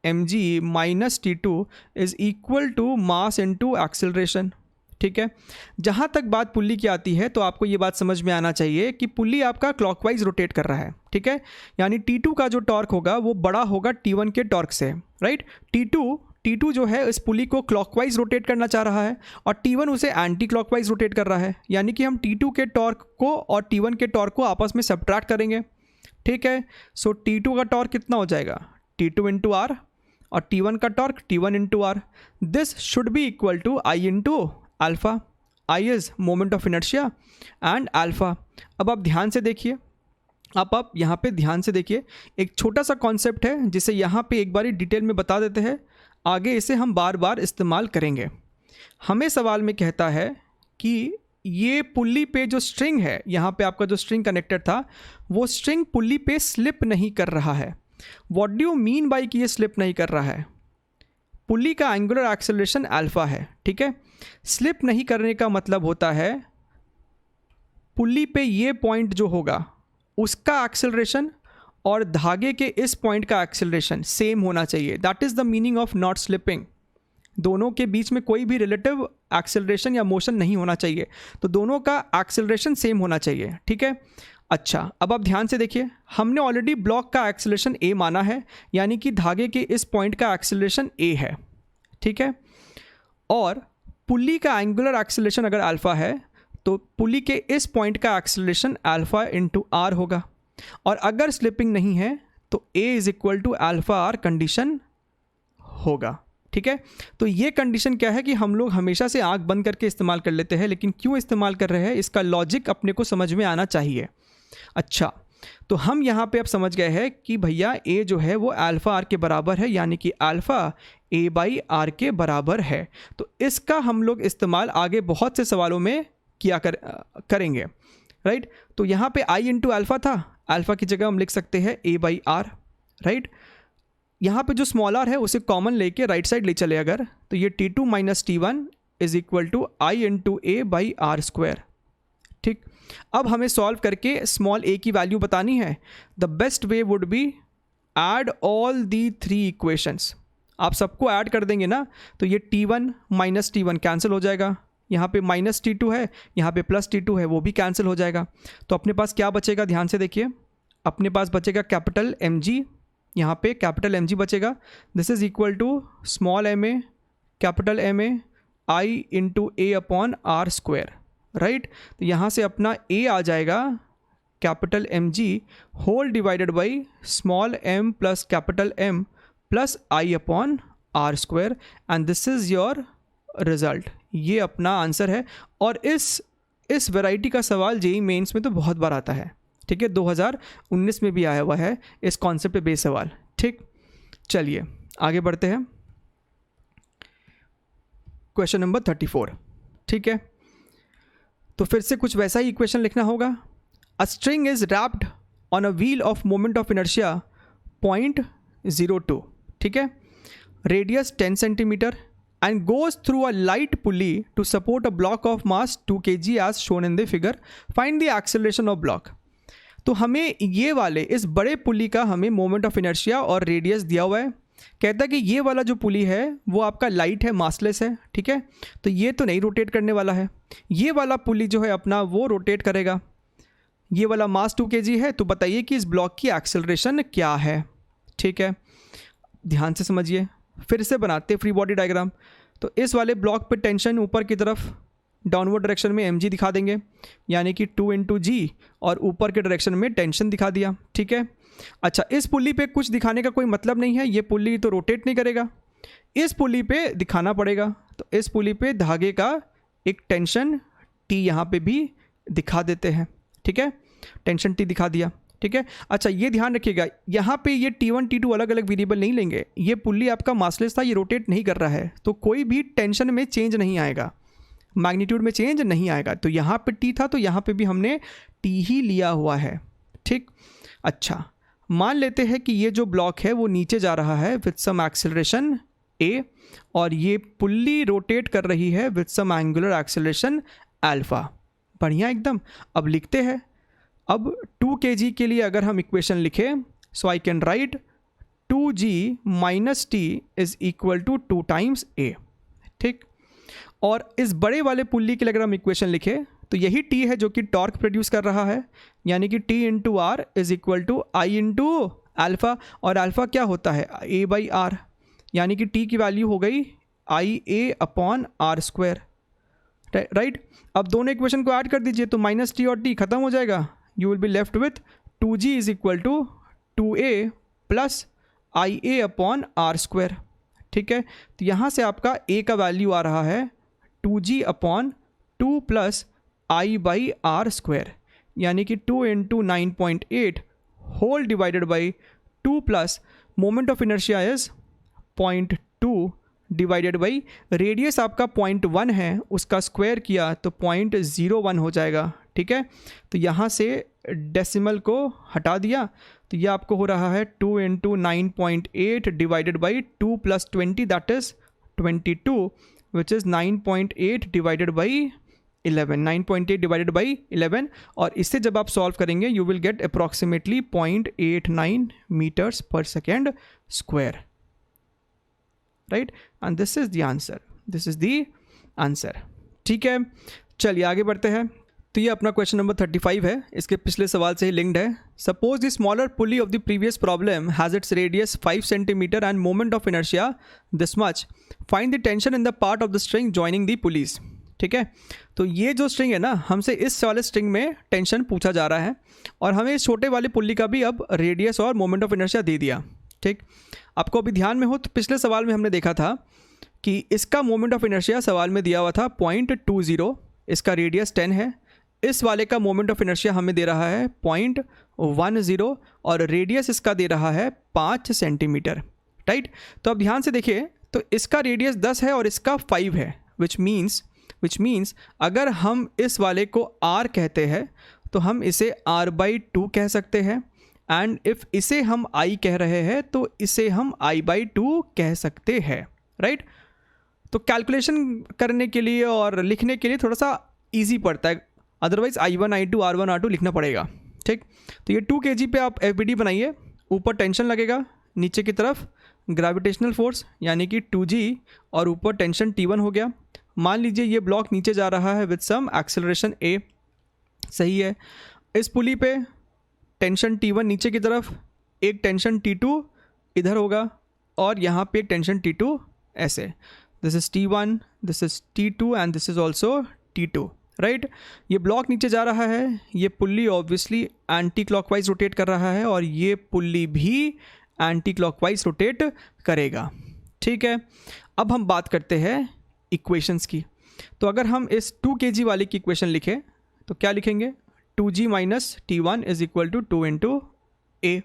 mg minus T2 is equal to mass into acceleration, ठीक है। जहाँ तक बात पुल्ली की आती है तो आपको ये बात समझ में आना चाहिए कि पुल्ली आपका क्लॉकवाइज रोटेट कर रहा है, ठीक है। यानी T2 का जो टॉर्क होगा वो बड़ा होगा T1 के टॉर्क से, राइट। T2 जो है इस पुल्ली को क्लॉकवाइज रोटेट करना चाह रहा है और T1 उसे एंटी क्लॉकवाइज रोटेट कर रहा है, यानी कि हम T2 के टॉर्क को और T1 के टॉर्क को आपस में सब्ट्रैक्ट करेंगे, ठीक है। सो T2 का टॉर्क कितना हो जाएगा, T2 इंटू आर, और T1 का torque T1 into R. This should be equal to I into alpha. I is moment of inertia and alpha. अब आप ध्यान से देखिए, आप यहाँ पे ध्यान से देखिए, एक छोटा सा कॉन्सेप्ट है जिसे यहाँ पे एक बारी डिटेल में बता देते हैं, आगे इसे हम बार बार इस्तेमाल करेंगे। हमें सवाल में कहता है कि ये पुल्ली पे जो स्ट्रिंग है, यहाँ पे आपका जो स्ट्रिंग कनेक्टेड था वो स्ट्रिंग पुल्ली पे स्लिप नहीं कर रहा है। What do you mean by कि ये स्लिप नहीं कर रहा है? पुल्ली का एंगुलर एक्सेलरेशन अल्फा है, ठीक है। स्लिप नहीं करने का मतलब होता है पुल्ली पे ये पॉइंट जो होगा उसका एक्सेलरेशन और धागे के इस पॉइंट का एक्सेलरेशन सेम होना चाहिए। That is the meaning of not slipping. दोनों के बीच में कोई भी रिलेटिव एक्सेलरेशन या मोशन नहीं होना चाहिए, तो दोनों का एक्सेलरेशन सेम होना चाहिए, ठीक है। अच्छा, अब आप ध्यान से देखिए, हमने ऑलरेडी ब्लॉक का एक्सेलरेशन a माना है, यानी कि धागे के इस पॉइंट का एक्सेलरेशन a है, ठीक है। और पुल्ली का एंगुलर एक्सेलरेशन अगर अल्फा है तो पुल्ली के इस पॉइंट का एक्सेलरेशन अल्फा इंटू आर होगा, और अगर स्लिपिंग नहीं है तो a is equal to alpha R condition होगा, ठीक है। तो ये कंडीशन क्या है कि हम लोग हमेशा से आंख बंद करके इस्तेमाल कर लेते हैं, लेकिन क्यों इस्तेमाल कर रहे हैं इसका लॉजिक अपने को समझ में आना चाहिए। अच्छा, तो हम यहाँ पे अब समझ गए हैं कि भैया a जो है वो अल्फा आर के बराबर है, यानी कि अल्फा a बाई आर के बराबर है। तो इसका हम लोग इस्तेमाल आगे बहुत से सवालों में करेंगे, राइट। तो यहाँ पे i इंटू अल्फा था, अल्फा की जगह हम लिख सकते हैं a बाई आर, राइट। यहाँ पे जो स्मॉल आर है उसे कॉमन लेके राइट साइड ले चले अगर, तो ये T2 minus T1 is equal to I into A by R square, ठीक, अब हमें सॉल्व करके स्मॉल ए की वैल्यू बतानी है. The best way would be add all the 3 equations. आप सबको ऐड कर देंगे ना, तो ये T1 माइनस T1 कैंसिल हो जाएगा, यहाँ पे माइनस T2 है, यहाँ पे प्लस T2 है, वो भी कैंसिल हो जाएगा. तो अपने पास क्या बचेगा, ध्यान से देखिए, अपने पास बचेगा कैपिटल mg, यहाँ पे कैपिटल mg बचेगा. This is equal to small M A capital M A I into A upon R square, right. तो यहाँ से अपना a आ जाएगा capital mg whole divided by small m plus capital m plus I upon R square, and this is your result. ये अपना आंसर है. और इस वैरायटी का सवाल जेईई मेंस में तो बहुत बार आता है. ठीक है, 2019 में भी आया हुआ है इस कॉन्सेप्ट पे बेस्ड सवाल. ठीक, चलिए आगे बढ़ते हैं. Question number 34. ठीक है, तो फिर से कुछ वैसा ही इक्वेशन लिखना होगा. A string is wrapped on a wheel of moment of inertia 0.02. ठीक है, radius 10 centimetre and goes through a light pulley to support a block of mass 2 kg as shown in the figure. Find the acceleration of block. तो हमें ये वाले इस बड़े पुली का हमें मोमेंट ऑफ इनर्शिया और रेडियस दिया हुआ है. कहता है कि ये वाला जो पुली है वो आपका लाइट है, मासलेस है. ठीक है, तो ये तो नहीं रोटेट करने वाला है. ये वाला पुली जो है अपना वो रोटेट करेगा. ये वाला मास 2 kg है. तो बताइए कि इस ब्लॉक की एक्सेलरेशन क्या है. ठीक है, ध्यान से समझिए. फिर से बनाते फ्री बॉडी डायग्राम. तो इस वाले ब्लॉक पे टेंशन ऊपर की तरफ डाउनवर्ड डायरेक्शन में mg दिखा देंगे, यानी कि 2 इंटू जी, और ऊपर के डायरेक्शन में टेंशन दिखा दिया. ठीक है, अच्छा, इस पुल्ली पे कुछ दिखाने का कोई मतलब नहीं है. ये पुल्ली तो रोटेट नहीं करेगा, इस पुल्ली पे दिखाना पड़ेगा. तो इस पुल्ली पे धागे का एक टेंशन T यहाँ पे भी दिखा देते हैं. ठीक है, टेंशन T दिखा दिया. ठीक है, अच्छा ये ध्यान रखिएगा, यहाँ पे ये T1 T2 अलग अलग वेरिएबल नहीं लेंगे. ये पुल्ली आपका मासलेस था, ये रोटेट नहीं कर रहा है, तो कोई भी टेंशन में चेंज नहीं आएगा, मैग्नीट्यूड में चेंज नहीं आएगा. तो यहाँ पे T था, तो यहाँ पे भी हमने T ही लिया हुआ है. ठीक, अच्छा मान लेते हैं कि ये जो ब्लॉक है वो नीचे जा रहा है विथ सम एक्सेलरेशन a, और ये पुल्ली रोटेट कर रही है with some angular acceleration alpha. बढ़िया एकदम. अब लिखते हैं. अब 2 kg के लिए अगर हम इक्वेशन लिखें, so I can write 2g minus T is equal to 2 times a. ठीक, और इस बड़े वाले पुल्ली के लिए अगर हम इक्वेशन लिखें तो यही t है जो कि टॉर्क प्रोड्यूस कर रहा है, यानी कि t into R is equal to I into alpha. और अल्फा क्या होता है, a बाई आर, यानी कि t की वैल्यू हो गई आई ए अपॉन आर स्क्वायर. राइट, अब दोनों इक्वेशन को ऐड कर दीजिए तो माइनस टी और t खत्म हो जाएगा. You will be left with 2g is equal to 2a plus ia upon r square. ठीक है, तो यहाँ से आपका a का वैल्यू आ रहा है 2g upon 2 plus I by R square, यानी कि 2 into 9.8 whole divided by 2 plus moment of inertia is 0.2 divided by radius आपका 0.1 है, उसका स्क्वायर किया तो 0.01 हो जाएगा. ठीक है, तो यहाँ से डेसिमल को हटा दिया तो ये आपको हो रहा है 2 into 9.8 divided by 2 plus 20 that is 22, which is 9.8 divided by 11. 9.8 divided by 11, और इससे जब आप सॉल्व करेंगे you will get approximately 0.89 meters per second square. Right, and this is the answer. This is the answer. ठीक है, चलिए आगे बढ़ते हैं. तो ये अपना क्वेश्चन नंबर 35 है, इसके पिछले सवाल से ही लिंक्ड है. Suppose the smaller pulley of the previous problem has its radius 5 centimetre end moment of inertia this much. Find the tension in the part of the string joining the pulleys. ठीक है, तो ये जो स्ट्रिंग है ना, हमसे इस वाले स्ट्रिंग में टेंशन पूछा जा रहा है, और हमें इस छोटे वाले पुली का भी अब रेडियस और मोमेंट ऑफ इनर्शिया दे दिया. ठीक, आपको अभी ध्यान में हो तो पिछले सवाल में हमने देखा था कि इसका मोमेंट ऑफ इनर्शिया सवाल में दिया हुआ था 0.20, इसका रेडियस 10 है. इस वाले का मोमेंट ऑफ इनर्शिया हमें दे रहा है 0.10, और रेडियस इसका दे रहा है 5 सेंटीमीटर. राइट, तो अब ध्यान से देखिए, तो इसका रेडियस 10 है और इसका 5 है, विच मीन्स अगर हम इस वाले को r कहते हैं तो हम इसे r/2 कह सकते हैं, एंड इफ़ इसे हम i कह रहे हैं तो इसे हम i/2 कह सकते हैं. राइट, तो कैलकुलेशन करने के लिए और लिखने के लिए थोड़ा सा ईजी पड़ता है. Otherwise I1 I2 R1 R2 लिखना पड़ेगा। ठीक, तो ये 2 kg पे आप FBD बनाइए, ऊपर टेंशन लगेगा, नीचे की तरफ ग्रेविटेशनल फोर्स यानी कि 2G और ऊपर टेंशन T1 हो गया। मान लीजिए ये ब्लॉक नीचे जा रहा है विद सम एक्सेलरेशन A, सही है। इस पुली पे टेंशन T1 नीचे की तरफ, एक टेंशन T2 इधर होगा और यहाँ पे एक टेंशन T2 ऐसे। This is T1, this is T2 and this is also T2, right. ये ब्लॉक नीचे जा रहा है, ये pulley obviously anti clockwise rotate कर रहा है और ये पुल्ली भी एंटी क्लॉकवाइज रोटेट करेगा। ठीक है, अब हम बात करते हैं इक्वेशंस की। तो अगर हम इस 2 kg वाले की इक्वेशन लिखें तो क्या लिखेंगे, 2G minus T1 is equal to 2 into A.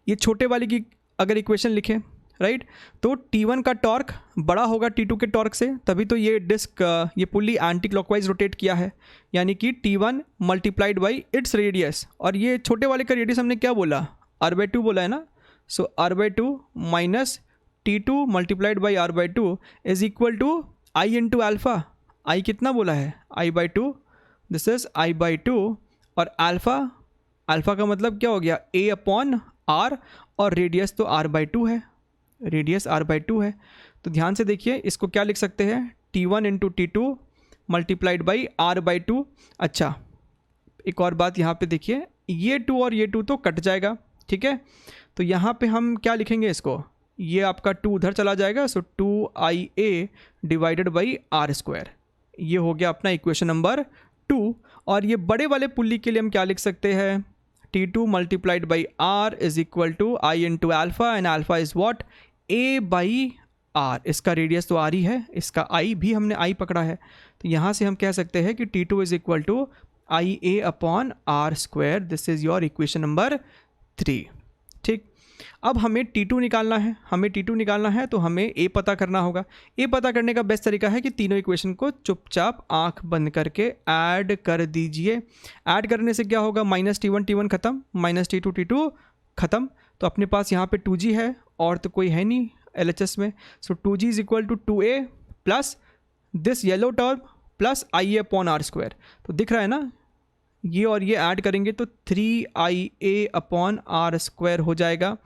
ये छोटे वाले की अगर इक्वेशन लिखें, राइट, तो T1 का टॉर्क बड़ा होगा T2 के टॉर्क से, तभी तो ये डिस्क ये पुली एंटी क्लॉकवाइज रोटेट किया है, यानी कि T1 multiplied by its radius. और ये छोटे वाले का रेडियस हमने क्या बोला, R/2 बोला है ना। So R/2 minus T2 multiplied by R/2 is equal to I into alpha. I कितना बोला है, I/2, दिस इज I/2 और अल्फ़ा का मतलब क्या हो गया, A अपॉन R और रेडियस तो R/2 है, रेडियस R/2 है। तो ध्यान से देखिए, इसको क्या लिख सकते हैं, T1 into T2 multiplied by R/2। अच्छा, एक और बात यहाँ पे देखिए, ये 2 और ये 2 तो कट जाएगा, ठीक है। तो यहाँ पे हम क्या लिखेंगे इसको, ये आपका 2 उधर चला जाएगा, सो 2IA डिवाइडेड बाई R²। ये हो गया अपना इक्वेशन नंबर 2। और ये बड़े वाले पुल्ली के लिए हम क्या लिख सकते हैं, T2 multiplied by R is equal to I into alpha and alpha is what, A by R। इसका रेडियस तो R ही है, इसका I भी हमने I पकड़ा है, तो यहाँ से हम कह सकते हैं कि T2 is equal to IA upon R²। This is your equation number 3। ठीक, अब हमें T2 निकालना है, तो हमें A पता करना होगा। A पता करने का बेस्ट तरीका है कि तीनों इक्वेशन को चुपचाप आंख बंद करके ऐड कर दीजिए। ऐड करने से क्या होगा, माइनस T1 ख़त्म, माइनस T2 ख़त्म, तो अपने पास यहाँ पे 2G है और तो कोई है नहीं LHS में। So 2G is equal to 2A plus this yellow term plus IA upon R²। तो दिख रहा है ना, ये और ये ऐड करेंगे तो 3IA अपॉन R² हो जाएगा,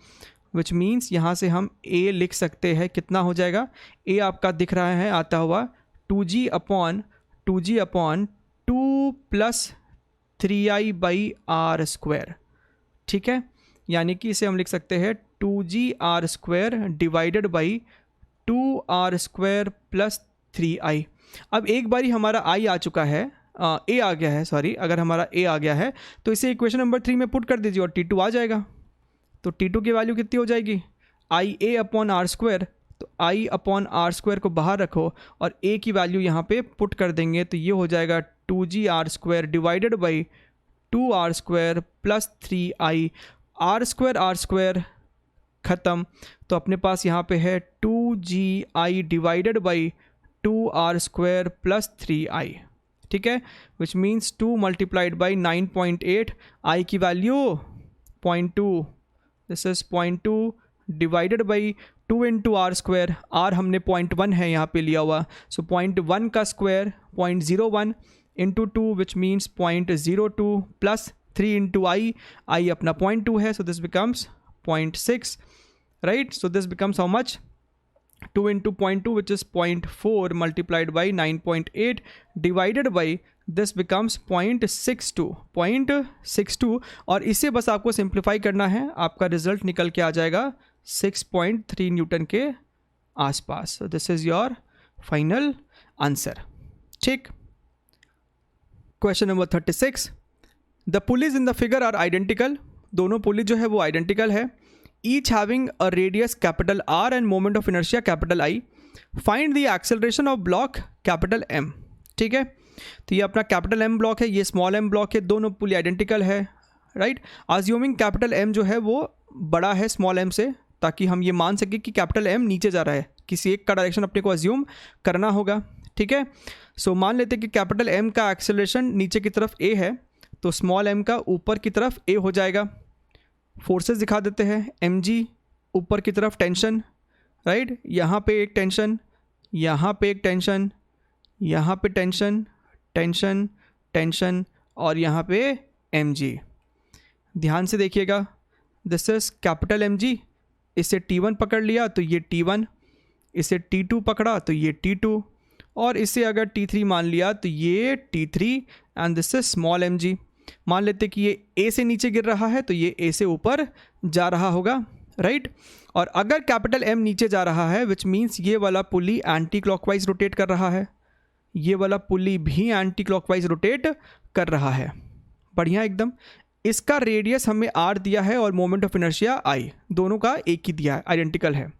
विच मीन्स यहाँ से हम A लिख सकते हैं, कितना हो जाएगा, A आपका दिख रहा है आता हुआ 2G upon 2 plus 3I by R²। ठीक है, यानी कि इसे हम लिख सकते हैं 2G R² divided by 2R² plus 3I। अब एक बारी हमारा I आ चुका है, A आ गया है, सॉरी, अगर हमारा A आ गया है तो इसे इक्वेशन नंबर 3 में पुट कर दीजिए और T2 आ जाएगा। तो T2 की वैल्यू कितनी हो जाएगी, IA अपॉन R²। तो I अपॉन R² को बाहर रखो और A की वैल्यू यहाँ पे पुट कर देंगे, तो ये हो जाएगा 2G R² divided by 2R² plus 3I। R² ख़त्म, तो अपने पास यहाँ पे है 2GI divided by 2R² plus 3I। ठीक है, which means 2 multiplied by 9.8, I की value 0.2, this is 0.2 divided by 2 into R²। R हमने 0.1 है यहाँ पे लिया हुआ, सो 0.1 का square 0.01 into 2 which means 0.02 plus 3 into I अपना 0.2 है, सो this becomes 0.6, right. So this becomes how much, 2 into 0.2 which is 0.4 multiplied by 9.8 divided by this becomes 0.62 और इसे बस आपको सिंप्लीफाई करना है, आपका रिजल्ट निकल के आ जाएगा 6.3 न्यूटन के आसपास। This is your final answer. ठीक, question number 36, the pulleys in the figure are identical. दोनों पुली जो है वो आइडेंटिकल है, each having a radius capital R and moment of inertia capital I. Find the acceleration of block capital M. ठीक है, तो ये अपना कैपिटल M ब्लॉक है, ये स्मॉल m ब्लॉक है, दोनों पुली आइडेंटिकल है, राइट। अज्यूमिंग कैपिटल M जो है वो बड़ा है स्मॉल m से, ताकि हम ये मान सके कि कैपिटल M नीचे जा रहा है, किसी एक का डायरेक्शन अपने को अज्यूम करना होगा। ठीक है, सो मान लेते हैं कि कैपिटल M का एक्सेलरेशन नीचे की तरफ A है, तो स्मॉल m का ऊपर की तरफ A हो जाएगा। फोर्सेस दिखा देते हैं, mg ऊपर की तरफ टेंशन, राइट, यहाँ पे एक टेंशन, यहाँ पे एक टेंशन, यहाँ पे टेंशन, टेंशन, टेंशन, और यहाँ पे mg। ध्यान से देखिएगा, दिस इज कैपिटल mg, इसे T1 पकड़ लिया तो ये T1, इसे T2 पकड़ा तो ये T2, और इसे अगर T3 मान लिया तो ये T3, and this is small mg। मान लेते कि ये A से नीचे गिर रहा है तो ये A से ऊपर जा रहा होगा, राइट। और अगर कैपिटल M नीचे जा रहा है विच मीन्स ये वाला पुली एंटी क्लॉकवाइज रोटेट कर रहा है, ये वाला पुली भी एंटी क्लॉकवाइज रोटेट कर रहा है। बढ़िया एकदम। इसका रेडियस हमें R दिया है और मोमेंट ऑफ इनर्शिया I, दोनों का एक ही दिया है, आइडेंटिकल है।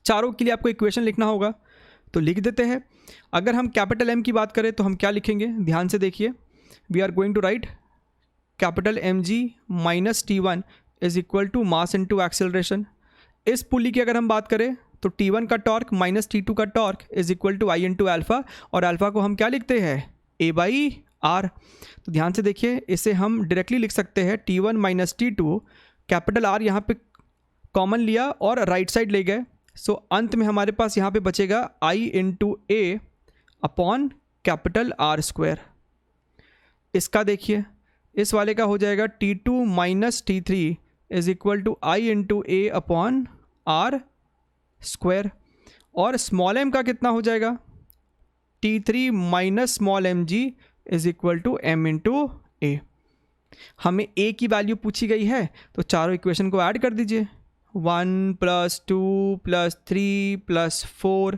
चारों के लिए आपको इक्वेशन लिखना होगा तो लिख देते हैं। अगर हम कैपिटल M की बात करें तो हम क्या लिखेंगे, ध्यान से देखिए, we are going to write capital mg minus T1 is equal to mass into acceleration. इस पुली की अगर हम बात करें तो T1 का टॉर्क माइनस T2 का torque is equal to I into alpha, और अल्फा को हम क्या लिखते हैं, A बाई R। तो ध्यान से देखिए, इसे हम डायरेक्टली लिख सकते हैं T1 minus T2, capital R यहाँ पे कॉमन लिया और राइट साइड ले गए, सो अंत में हमारे पास यहाँ पे बचेगा I into A upon capital R square. इसका देखिए, इस वाले का हो जाएगा T2 minus T3 is equal to I into A upon R square, और स्मॉल m का कितना हो जाएगा, T3 minus small mg is equal to m into A। हमें A की वैल्यू पूछी गई है तो चारों इक्वेशन को ऐड कर दीजिए, 1 प्लस 2 प्लस 3 प्लस 4,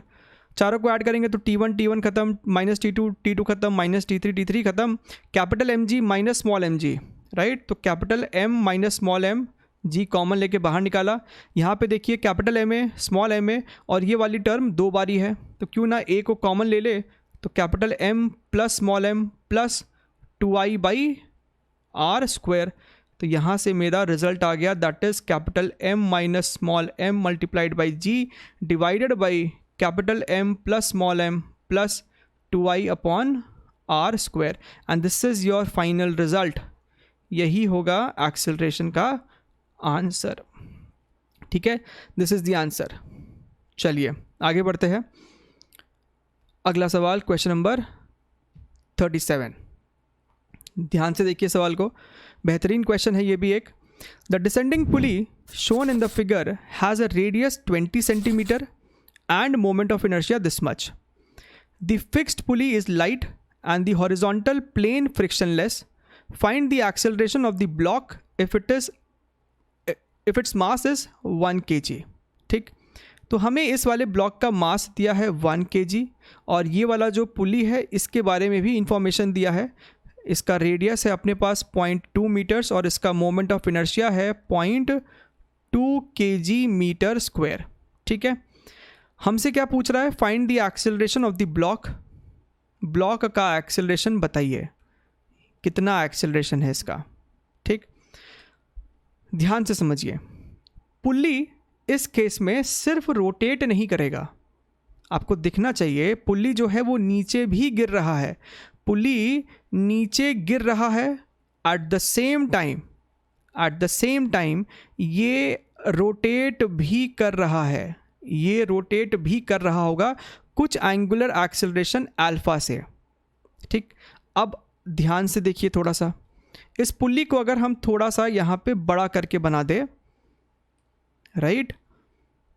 चारों को ऐड करेंगे तो T1 खत्म, माइनस T2 खत्म, माइनस T3 खत्म, capital mg minus small mg, right. तो capital M minus small m, G common लेके बाहर निकाला। यहाँ पे देखिए कैपिटल M है, स्मॉल m है, और ये वाली टर्म दो बारी है तो क्यों ना A को कॉमन ले ले, तो capital M plus small m plus 2I by R square. तो यहाँ से मेरा रिजल्ट आ गया, that is capital M minus small m multiplied by G divided by capital M plus small m plus 2I upon R square, and this is your final result. यही होगा एक्सेलरेशन का आंसर, ठीक है, दिस इज द आंसर। चलिए आगे बढ़ते हैं। अगला सवाल, क्वेश्चन नंबर 37। ध्यान से देखिए सवाल को, बेहतरीन क्वेश्चन है ये भी एक। The descending pulley shown in the figure has a radius 20 centimetre and moment of inertia this much. The fixed pulley is light and the horizontal plane frictionless. Find the acceleration of the block if its mass is 1 kg. ठीक, तो हमें इस वाले ब्लॉक का मास दिया है 1 kg, और ये वाला जो पुली है इसके बारे में भी इंफॉर्मेशन दिया है। इसका रेडियस है अपने पास 0.2 मीटर्स और इसका मोमेंट ऑफ इनर्शिया है 0.2 kg मीटर स्क्वायर। ठीक है, हमसे क्या पूछ रहा है, find the acceleration of the block. Block का एक्सेलरेशन बताइए, कितना एक्सेलरेशन है इसका। ठीक, ध्यान से समझिए, पुल्ली इस केस में सिर्फ रोटेट नहीं करेगा, आपको दिखना चाहिए पुल्ली जो है वो नीचे भी गिर रहा है। पुल्ली नीचे गिर रहा है, एट द सेम टाइम ये रोटेट भी कर रहा है, ये रोटेट भी कर रहा होगा कुछ एंगुलर एक्सेलरेशन अल्फा से। ठीक, अब ध्यान से देखिए थोड़ा सा, इस पुल्ली को अगर हम थोड़ा सा यहाँ पे बड़ा करके बना दे, राइट,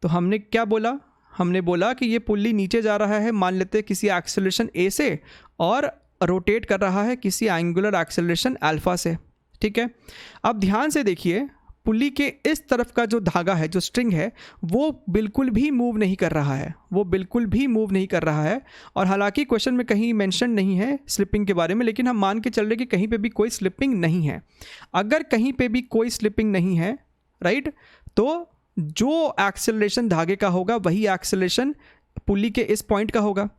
तो हमने क्या बोला, हमने बोला कि ये पुल्ली नीचे जा रहा है, मान लेते हैं किसी एक्सेलरेशन ए से, और रोटेट कर रहा है किसी एंगुलर एक्सेलरेशन अल्फा से। ठीक है, अब ध्यान से देखिए, पुल्ली के इस तरफ का जो धागा है, जो स्ट्रिंग है, वो बिल्कुल भी मूव नहीं कर रहा है, वो बिल्कुल भी मूव नहीं कर रहा है। और हालांकि क्वेश्चन में कहीं मेंशन नहीं है स्लिपिंग के बारे में, लेकिन हम मान के चल रहे कि कहीं पे भी कोई स्लिपिंग नहीं है। अगर कहीं पे भी कोई स्लिपिंग नहीं है, राइट, तो जो एक्सेलरेशन धागे का होगा वही एक्सेलरेशन पुल्ली के इस पॉइंट का होगा।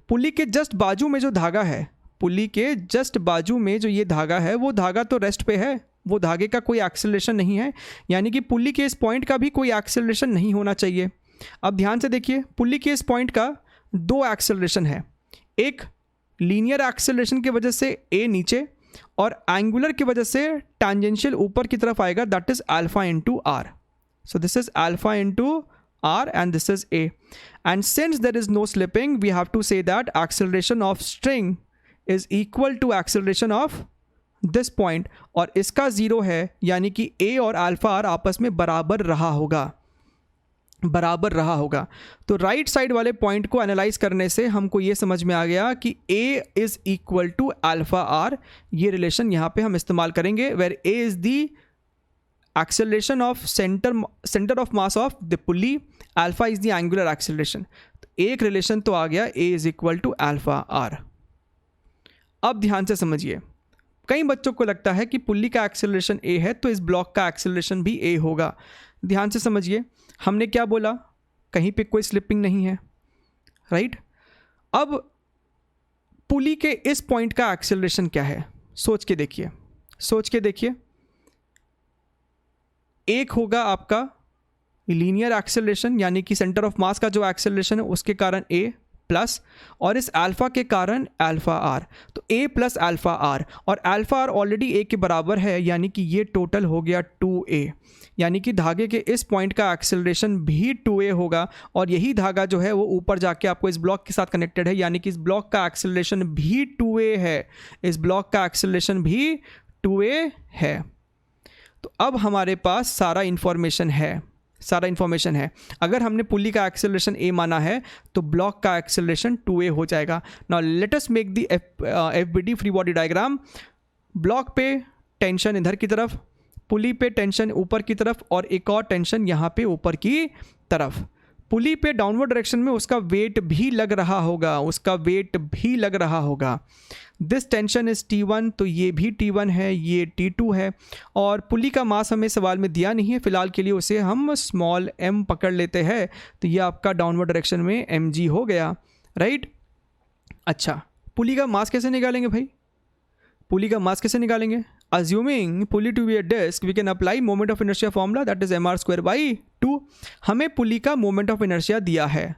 पुल्ली के जस्ट बाजू में जो धागा है, पुल्ली के जस्ट बाजू में जो ये धागा है, वो धागा तो रेस्ट पे है, वो धागे का कोई एक्सेलरेशन नहीं है, यानी कि पुल्ली के इस पॉइंट का भी कोई एक्सेलरेशन नहीं होना चाहिए। अब ध्यान से देखिए, पुल्ली के इस पॉइंट का दो एक्सेलरेशन है, एक लीनियर एक्सेलरेशन की वजह से ए नीचे, और एंगुलर की वजह से टैंजेंशियल ऊपर की तरफ आएगा, that is alpha into R. So this is alpha into r and this is a, and since there is no slipping, we have to say that acceleration of string is equal to acceleration of this point, और इसका 0 है, यानी कि ए और अल्फा आर आपस में बराबर रहा होगा, बराबर रहा होगा। तो राइट साइड वाले पॉइंट को एनालाइज करने से हमको ये समझ में आ गया कि A is equal to alpha R. ये रिलेशन यहाँ पे हम इस्तेमाल करेंगे, where A is the acceleration of centre of mass of the pulley, alpha is the angular acceleration. तो एक रिलेशन तो आ गया, A is equal to alpha R. अब ध्यान से समझिए, कई बच्चों को लगता है कि पुल्ली का एक्सेलरेशन ए है तो इस ब्लॉक का एक्सेलरेशन भी ए होगा। ध्यान से समझिए, हमने क्या बोला, कहीं पे कोई स्लिपिंग नहीं है, राइट। अब पुली के इस पॉइंट का एक्सेलरेशन क्या है, सोच के देखिए, सोच के देखिए। एक होगा आपका लीनियर एक्सेलरेशन, यानी कि सेंटर ऑफ मास का जो एक्सेलरेशन है उसके कारण ए प्लस, और इस अल्फा के कारण अल्फा आर, तो ए प्लस अल्फा आर, और अल्फा आर ऑलरेडी ए के बराबर है, यानी कि ये टोटल हो गया 2a, यानी कि धागे के इस पॉइंट का एक्सेलरेशन भी 2a होगा, और यही धागा जो है वो ऊपर जाके आपको इस ब्लॉक के साथ कनेक्टेड है, यानी कि इस ब्लॉक का एक्सेलरेशन भी 2a है, इस ब्लॉक का एक्सेलरेशन भी 2a है। तो अब हमारे पास सारा इन्फॉर्मेशन है, सारा इन्फॉर्मेशन है। अगर हमने पुली का एक्सेलरेशन ए माना है तो ब्लॉक का एक्सेलरेशन 2a हो जाएगा। Now let us make the FBD free body diagram. Block पे टेंशन इधर की तरफ, पुली पे टेंशन ऊपर की तरफ, और एक और टेंशन यहाँ पे ऊपर की तरफ। पुली पे डाउनवर्ड डायरेक्शन में उसका वेट भी लग रहा होगा, उसका वेट भी लग रहा होगा। दिस टेंशन इज T1, तो ये भी T1 है, ये T2 है, और पुली का मास हमें सवाल में दिया नहीं है, फिलहाल के लिए उसे हम स्मॉल m पकड़ लेते हैं, तो ये आपका डाउनवर्ड डायरेक्शन में mg हो गया, राइट। अच्छा, पुली का मास कैसे निकालेंगे भाई, पुली का मास कैसे निकालेंगे? Assuming pulley to be a disk, we can apply moment of inertia formula, that is mr square by 2। हमें पुली का moment of inertia दिया है,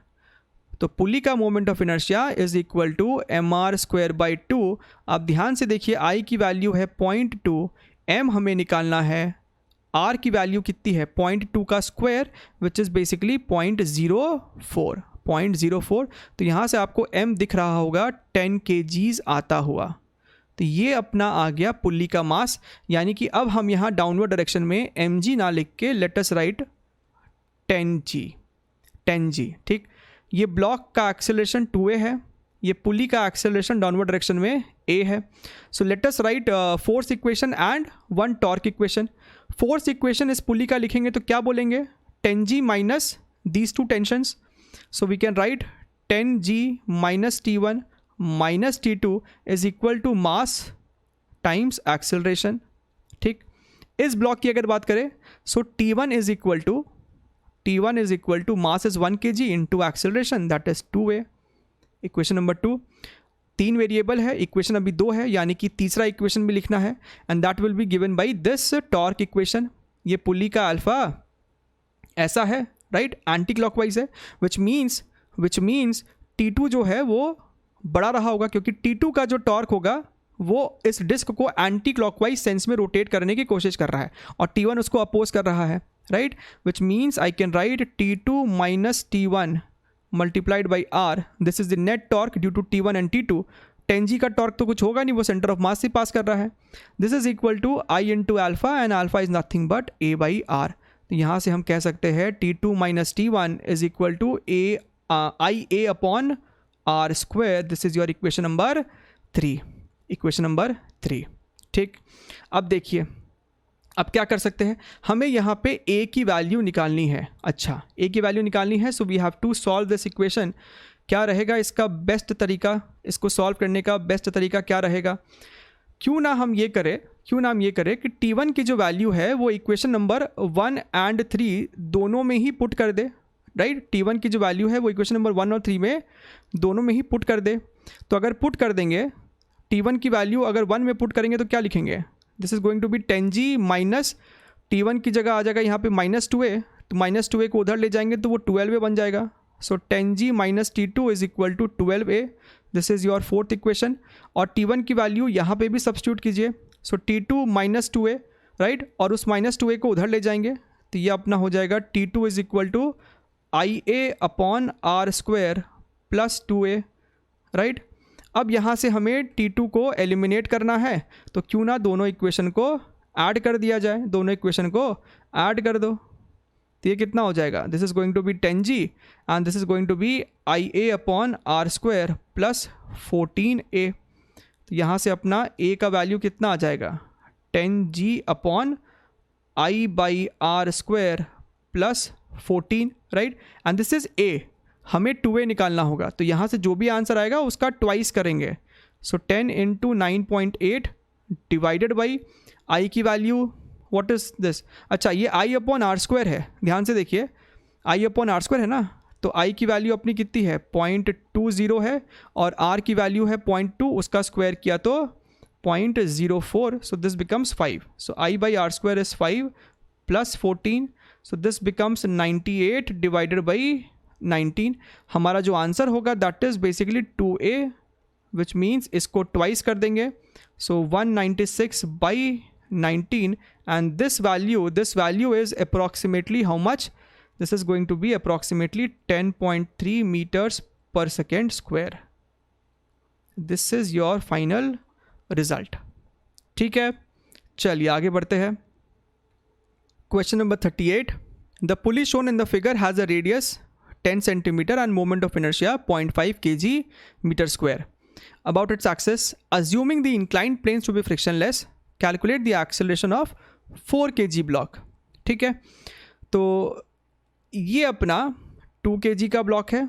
तो पुली का moment of inertia is equal to mr square by 2। अब ध्यान से देखिए, I की वैल्यू है 0.2, m हमें निकालना है, r की वैल्यू कितनी है 0.2 का स्क्वायर, विच इज़ बेसिकली 0.04। तो यहाँ से आपको m दिख रहा होगा 10 kgs आता हुआ, तो ये अपना आ गया पुल्ली का मास। यानी कि अब हम यहाँ डाउनवर्ड डायरेक्शन में mg ना लिख के लेट अस राइट 10g, ठीक। ये ब्लॉक का एक्सेलरेशन 2a है, ये पुली का एक्सेलरेशन डाउनवर्ड डायरेक्शन में a है। So let us write force equation and one torque equation. Force equation इस पुली का लिखेंगे तो क्या बोलेंगे, 10g minus these two tensions, so we can write 10g minus T1 minus T2 is equal to mass times acceleration, ठीक। इस ब्लॉक की अगर बात करें, so T1 is equal to mass is 1 kg into acceleration, that is 2a। Equation number 2, 3 variable है, इक्वेशन अभी 2 है, यानी कि तीसरा इक्वेशन भी लिखना है, and that will be given by this torque equation. ये पुली का अल्फा ऐसा है, राइट, एंटी क्लॉकवाइज है, विच मीन्स T2 जो है वो बड़ा रहा होगा, क्योंकि T2 का जो टॉर्क होगा वो इस डिस्क को एंटी क्लॉकवाइज सेंस में रोटेट करने की कोशिश कर रहा है, और T1 उसको अपोज कर रहा है, right, which means I can write T2 minus T1 multiplied by R, this is the net torque due to T1 and T2। 10g का टॉर्क तो कुछ होगा नहीं, वो सेंटर ऑफ मास से पास कर रहा है। This is equal to I into alpha, and alpha is nothing but a by R। तो यहाँ से हम कह सकते हैं T2 minus T1 is equal to IA upon R square. This is your equation number 3, equation number 3, ठीक। अब देखिए, अब क्या कर सकते हैं, हमें यहाँ पे a की वैल्यू निकालनी है। अच्छा, a की वैल्यू निकालनी है, so we have to solve this equation. क्या रहेगा इसका बेस्ट तरीका, इसको सॉल्व करने का बेस्ट तरीका क्या रहेगा? क्यों ना हम ये करें कि T1 की जो वैल्यू है वो इक्वेशन नंबर 1 एंड 3 दोनों में ही पुट कर दे, राइट। T1 की जो वैल्यू है वो इक्वेशन नंबर 1 और 3 में दोनों में ही पुट कर दे। तो अगर पुट कर देंगे, T1 की वैल्यू अगर 1 में पुट करेंगे तो क्या लिखेंगे, this is going to be 10g minus T1 की जगह आ जाएगा यहाँ पे माइनस 2a, तो माइनस 2a को उधर ले जाएंगे तो वो 12a बन जाएगा। So 10g minus T2 is equal to 12a, this is your fourth equation. और T1 की वैल्यू यहाँ पे भी सब्स्टिट्यूट कीजिए, सो T2 माइनस 2a, राइट, और उस माइनस 2a को उधर ले जाएंगे तो ये अपना हो जाएगा T2 is equal to IA upon R square plus 2a, right. अब यहाँ से हमें T2 को एलिमिनेट करना है, तो क्यों ना दोनों इक्वेशन को ऐड कर दिया जाए, दोनों इक्वेशन को ऐड कर दो। तो ये कितना हो जाएगा, this is going to be 10G and this is going to be IA upon R square plus 14A। तो यहाँ से अपना A का वैल्यू कितना आ जाएगा, 10G upon I by R square plus 14, right, and this is A। हमें 2A निकालना होगा, तो यहाँ से जो भी आंसर आएगा उसका ट्वाइस करेंगे। सो 10 इंटू 9.8 डिवाइडेड बाई I की वैल्यू, व्हाट इज़ दिस, अच्छा ये I अपॉन आर स्क्वायर है, ध्यान से देखिए I अपॉन आर स्क्वायर है ना, तो I की वैल्यू अपनी कितनी है 0.20 है और R की वैल्यू है 0.2, उसका स्क्वायर किया तो 0.04, so this becomes 5। So I by R square is 5 plus 14, so this becomes 98 divided by 19। हमारा जो आंसर होगा that is basically 2A, which means इसको ट्वाइस कर देंगे, so 196 by 19 and this value is approximately how much, this is going to be approximately 10.3 meters per second square. This is your final result. ठीक है, चलिए आगे बढ़ते हैं। Question number 38. The pulley shown in the figure has a radius 10 centimeter and moment of inertia 0.5 kg meter square about its axis. Assuming the inclined planes to be frictionless, calculate the acceleration of 4 kg block. ठीक है, तो ये अपना 2 kg का ब्लॉक है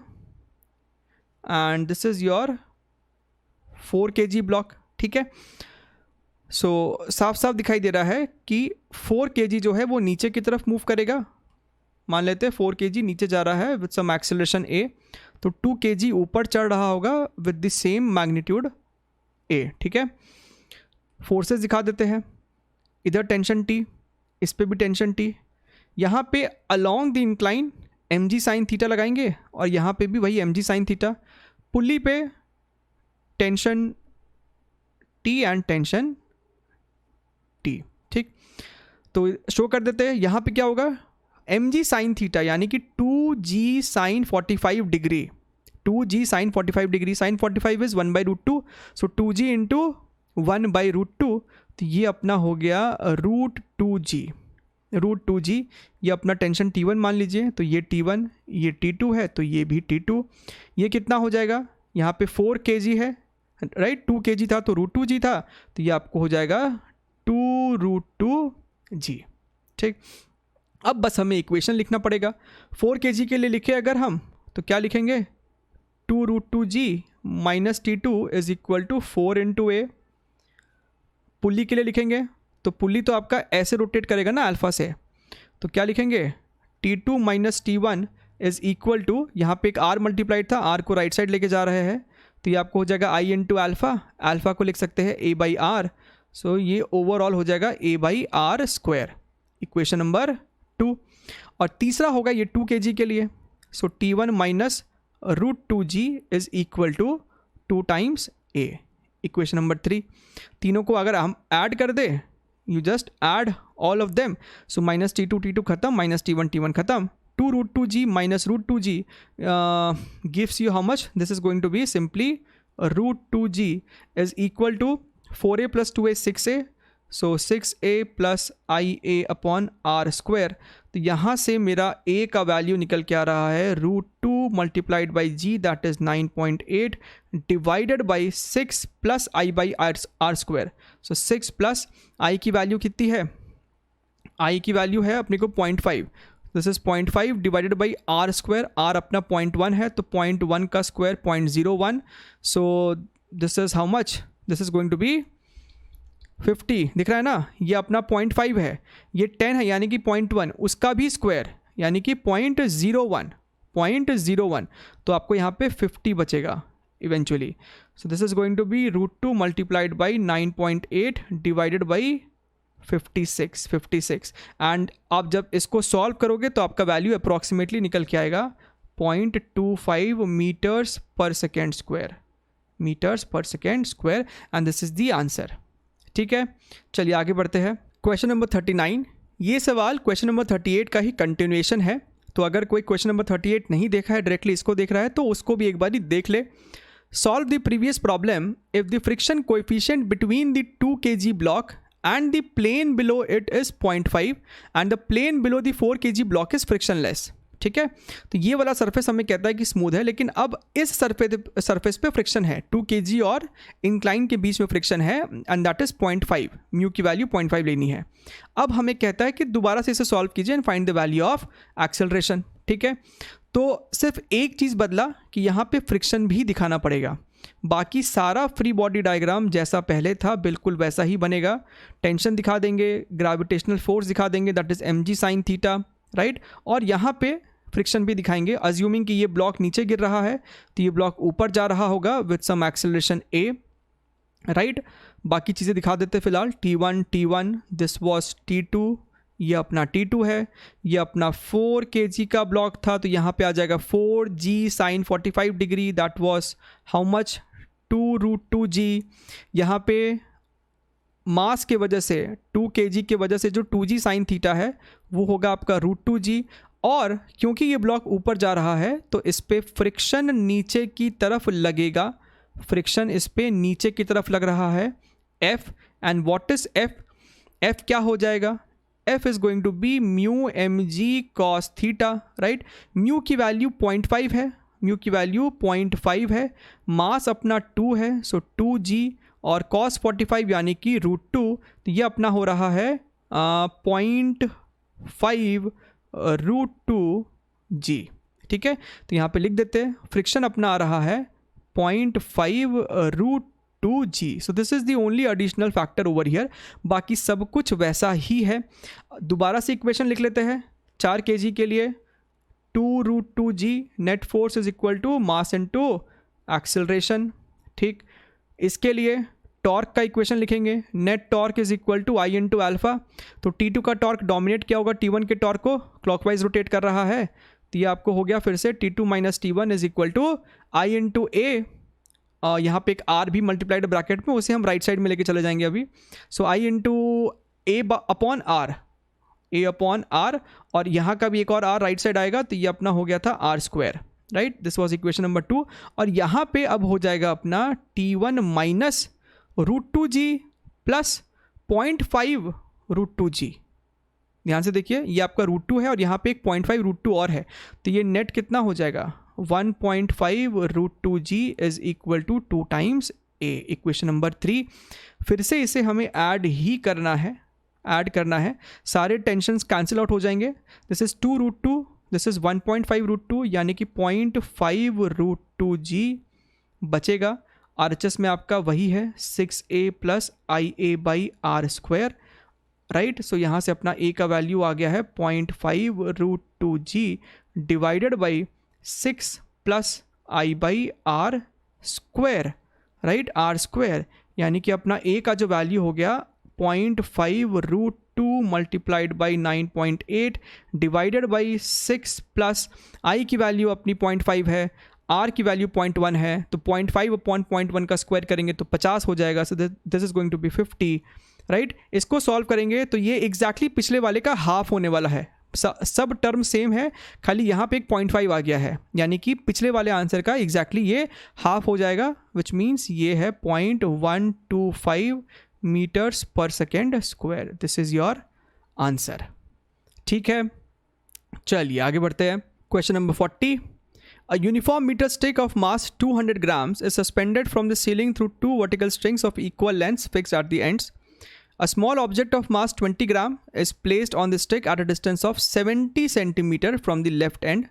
and this is your 4 kg block. ठीक है, सो साफ साफ दिखाई दे रहा है कि 4 kg जो है वो नीचे की तरफ मूव करेगा। मान लेते हैं 4 kg नीचे जा रहा है विद सम एक्सेलरेशन A, तो 2 kg ऊपर चढ़ रहा होगा with the same magnitude A। ठीक है, फोर्सेस दिखा देते हैं, इधर टेंशन T, इस पे भी टेंशन T, यहाँ पे along the incline mg sine theta लगाएंगे और यहाँ पे भी वही mg साइन थीटा। पुल्ली पे tension T and tension T। ठीक, तो शो कर देते हैं, यहाँ पे क्या होगा mg साइन थीटा यानी कि 2g sine 45 degree, 2g sine 45 degree, sine 45 is 1/√2, so 2g into 1/√2, तो ये अपना हो गया √2g। ये अपना टेंशन T1 मान लीजिए, तो ये T1, ये T2 है, तो ये भी T2। ये कितना हो जाएगा, यहाँ पे 4 kg है, राइट, 2 kg था तो √2g था, तो ये आपको हो जाएगा 2√2g। ठीक, अब बस हमें इक्वेशन लिखना पड़ेगा। 4 kg के लिए लिखे अगर हम, तो क्या लिखेंगे, 2√2g minus T2 is equal to 4 into A। Pulley के लिए लिखेंगे, तो पुल्ली तो आपका ऐसे रोटेट करेगा ना अल्फ़ा से, तो क्या लिखेंगे, T2 minus T1 is equal to, यहाँ पे एक R मल्टीप्लाइड था, R को राइट साइड लेके जा रहे हैं, तो ये आपको हो जाएगा I इंटू अल्फ़ा, अल्फ़ा को लिख सकते हैं A बाई आर, सो ये ओवरऑल हो जाएगा A by R square, equation number 2। और तीसरा होगा ये 2 kg के लिए, so T1 minus √2g is equal to 2 times A, equation number 3। तीनों को अगर हम ऐड कर दे, you just add all of them, so minus T2 खत्म, माइनस T1 खत्म, 2√2g minus √2g gives you how much, this is going to be simply √2g is equal to 4a plus 2a 6a, so 6a plus IA upon R square. तो यहाँ से मेरा A का वैल्यू निकल के आ रहा है √2 multiplied by g, that is 9.8 divided by 6 plus I by R square. So 6 plus I की वैल्यू कितनी है, I की वैल्यू है अपने को 0.5, this is 0.5 divided by R square, R अपना 0.1 है, तो 0.1 का square 0.01, so this is how much, this is going to be 50, दिख रहा है ना, ये अपना 0.5 है, ये 10 है यानी कि 0.1, उसका भी स्क्वायर यानी कि 0.01, तो आपको यहाँ पे 50 बचेगा eventually. So this is going to be √2 multiplied by 9.8 divided by 56 and आप जब इसको सॉल्व करोगे तो आपका वैल्यू अप्रॉक्सीमेटली निकल के आएगा 0.25 metres per second square, and this is the answer. ठीक है, चलिए आगे बढ़ते हैं। क्वेश्चन नंबर 39, ये सवाल क्वेश्चन नंबर 38 का ही कंटिन्यूएशन है, तो अगर कोई क्वेश्चन नंबर 38 नहीं देखा है, डायरेक्टली इसको देख रहा है, तो उसको भी एक बार ही देख ले। Solve the previous problem if the friction coefficient between the 2 kg block and the plane below it is 0.5 and the plane below the 4 kg block is frictionless. ठीक है, तो ये वाला सरफेस हमें कहता है कि स्मूथ है, लेकिन अब इस सरफेस पे फ्रिक्शन है 2 kg और इंक्लाइन के बीच में फ्रिक्शन है एंड दैट इज 0.5, म्यू की वैल्यू 0.5 लेनी है. अब हमें कहता है कि दोबारा से इसे सॉल्व कीजिए and find the value of acceleration. ठीक है, तो सिर्फ एक चीज़ बदला कि यहाँ पे फ्रिक्शन भी दिखाना पड़ेगा, बाकी सारा फ्री बॉडी डायग्राम जैसा पहले था बिल्कुल वैसा ही बनेगा. टेंशन दिखा देंगे, ग्रेविटेशनल फोर्स दिखा देंगे that is mg sin theta, right, और यहाँ पे फ्रिक्शन भी दिखाएंगे. अज्यूमिंग कि ये ब्लॉक नीचे गिर रहा है तो ये ब्लॉक ऊपर जा रहा होगा with some acceleration a, right. बाकी चीज़ें दिखा देते फिलहाल. T1 दिस वॉज T2, ये अपना T2 है, ये अपना 4 kg का ब्लॉक था तो यहाँ पे आ जाएगा 4g sin 45 degree, that was how much 2√2g. यहाँ पे मास के वजह से 2 kg के वजह से जो 2g sin थीटा है वो होगा आपका √2g, और क्योंकि ये ब्लॉक ऊपर जा रहा है तो इस पर फ्रिक्शन नीचे की तरफ लगेगा. फ्रिक्शन इस पर नीचे की तरफ लग रहा है F, and what is F? F क्या हो जाएगा? F is going to be mu mg cos theta, right. Mu की वैल्यू 0.5 है, म्यू की वैल्यू 0.5 है, मास अपना 2 है सो 2g और cos 45 यानी कि √2, तो ये अपना हो रहा है 0.5 √2g. ठीक है, तो यहाँ पे लिख देते हैं फ्रिक्शन अपना आ रहा है 0.5 √2g. So this is the only additional factor over here, बाकी सब कुछ वैसा ही है. दोबारा से इक्वेशन लिख लेते हैं. 4 kg के लिए 2√2g net force is equal to mass into acceleration. ठीक, इसके लिए टॉर्क का इक्वेशन लिखेंगे. Net torque is equal to I into alpha. तो T2 का टॉर्क डोमिनेट क्या होगा? T1 के टॉर्क को क्लॉकवाइज रोटेट कर रहा है, तो ये आपको हो गया फिर से T2 minus T1 is equal to I into A. यहाँ पे एक R भी मल्टीप्लाइड ब्रैकेट में, उसे हम राइट साइड में लेके चले जाएंगे अभी. So I into A upon R, A upon R, और यहाँ का भी एक और R राइट साइड आएगा तो ये अपना हो गया था R², right. This was equation number 2. और यहाँ पे अब हो जाएगा अपना T1 minus √2g plus 0.5 √2g. ध्यान से देखिए, ये आपका √2 है और यहाँ पे एक 0.5 √2 और है, तो ये नेट कितना हो जाएगा? 1.5 √2g is equal to 2 times a. Equation number 3. फिर से इसे हमें ऐड ही करना है, सारे टेंशन्स कैंसिल आउट हो जाएंगे. दिस इज 2√2, दिस इज 1.5 √2 यानी कि 0.5 √2g बचेगा. RHS में आपका वही है 6a प्लस IA/r², राइट. सो यहाँ से अपना a का वैल्यू आ गया है 0.5 √2g divided by 6 plus I/r², right, r², यानी कि अपना a का जो वैल्यू हो गया 0.5 √2 multiplied by 9.8 divided by 6 plus I की वैल्यू अपनी 0.5 है, R की वैल्यू 0.1 है, तो 0.5 अपॉन 0.1 का स्क्वायर करेंगे तो 50 हो जाएगा. So this is going to be 50, right. इसको सॉल्व करेंगे तो ये एग्जैक्टली पिछले वाले का हाफ होने वाला है. सब टर्म सेम है, खाली यहाँ पे एक 0.5 आ गया है, यानी कि पिछले वाले आंसर का एग्जैक्टली ये हाफ हो जाएगा, विच मीन्स ये है 0.125 metres per second square. This is your answer. ठीक है, चलिए आगे बढ़ते हैं. Question number 40. A uniform meter stick of mass 200 grams is suspended from the ceiling through 2 vertical strings of equal lengths fixed at the ends. A small object of mass 20 gram is placed on the stick at a distance of 70 centimeter from the left end.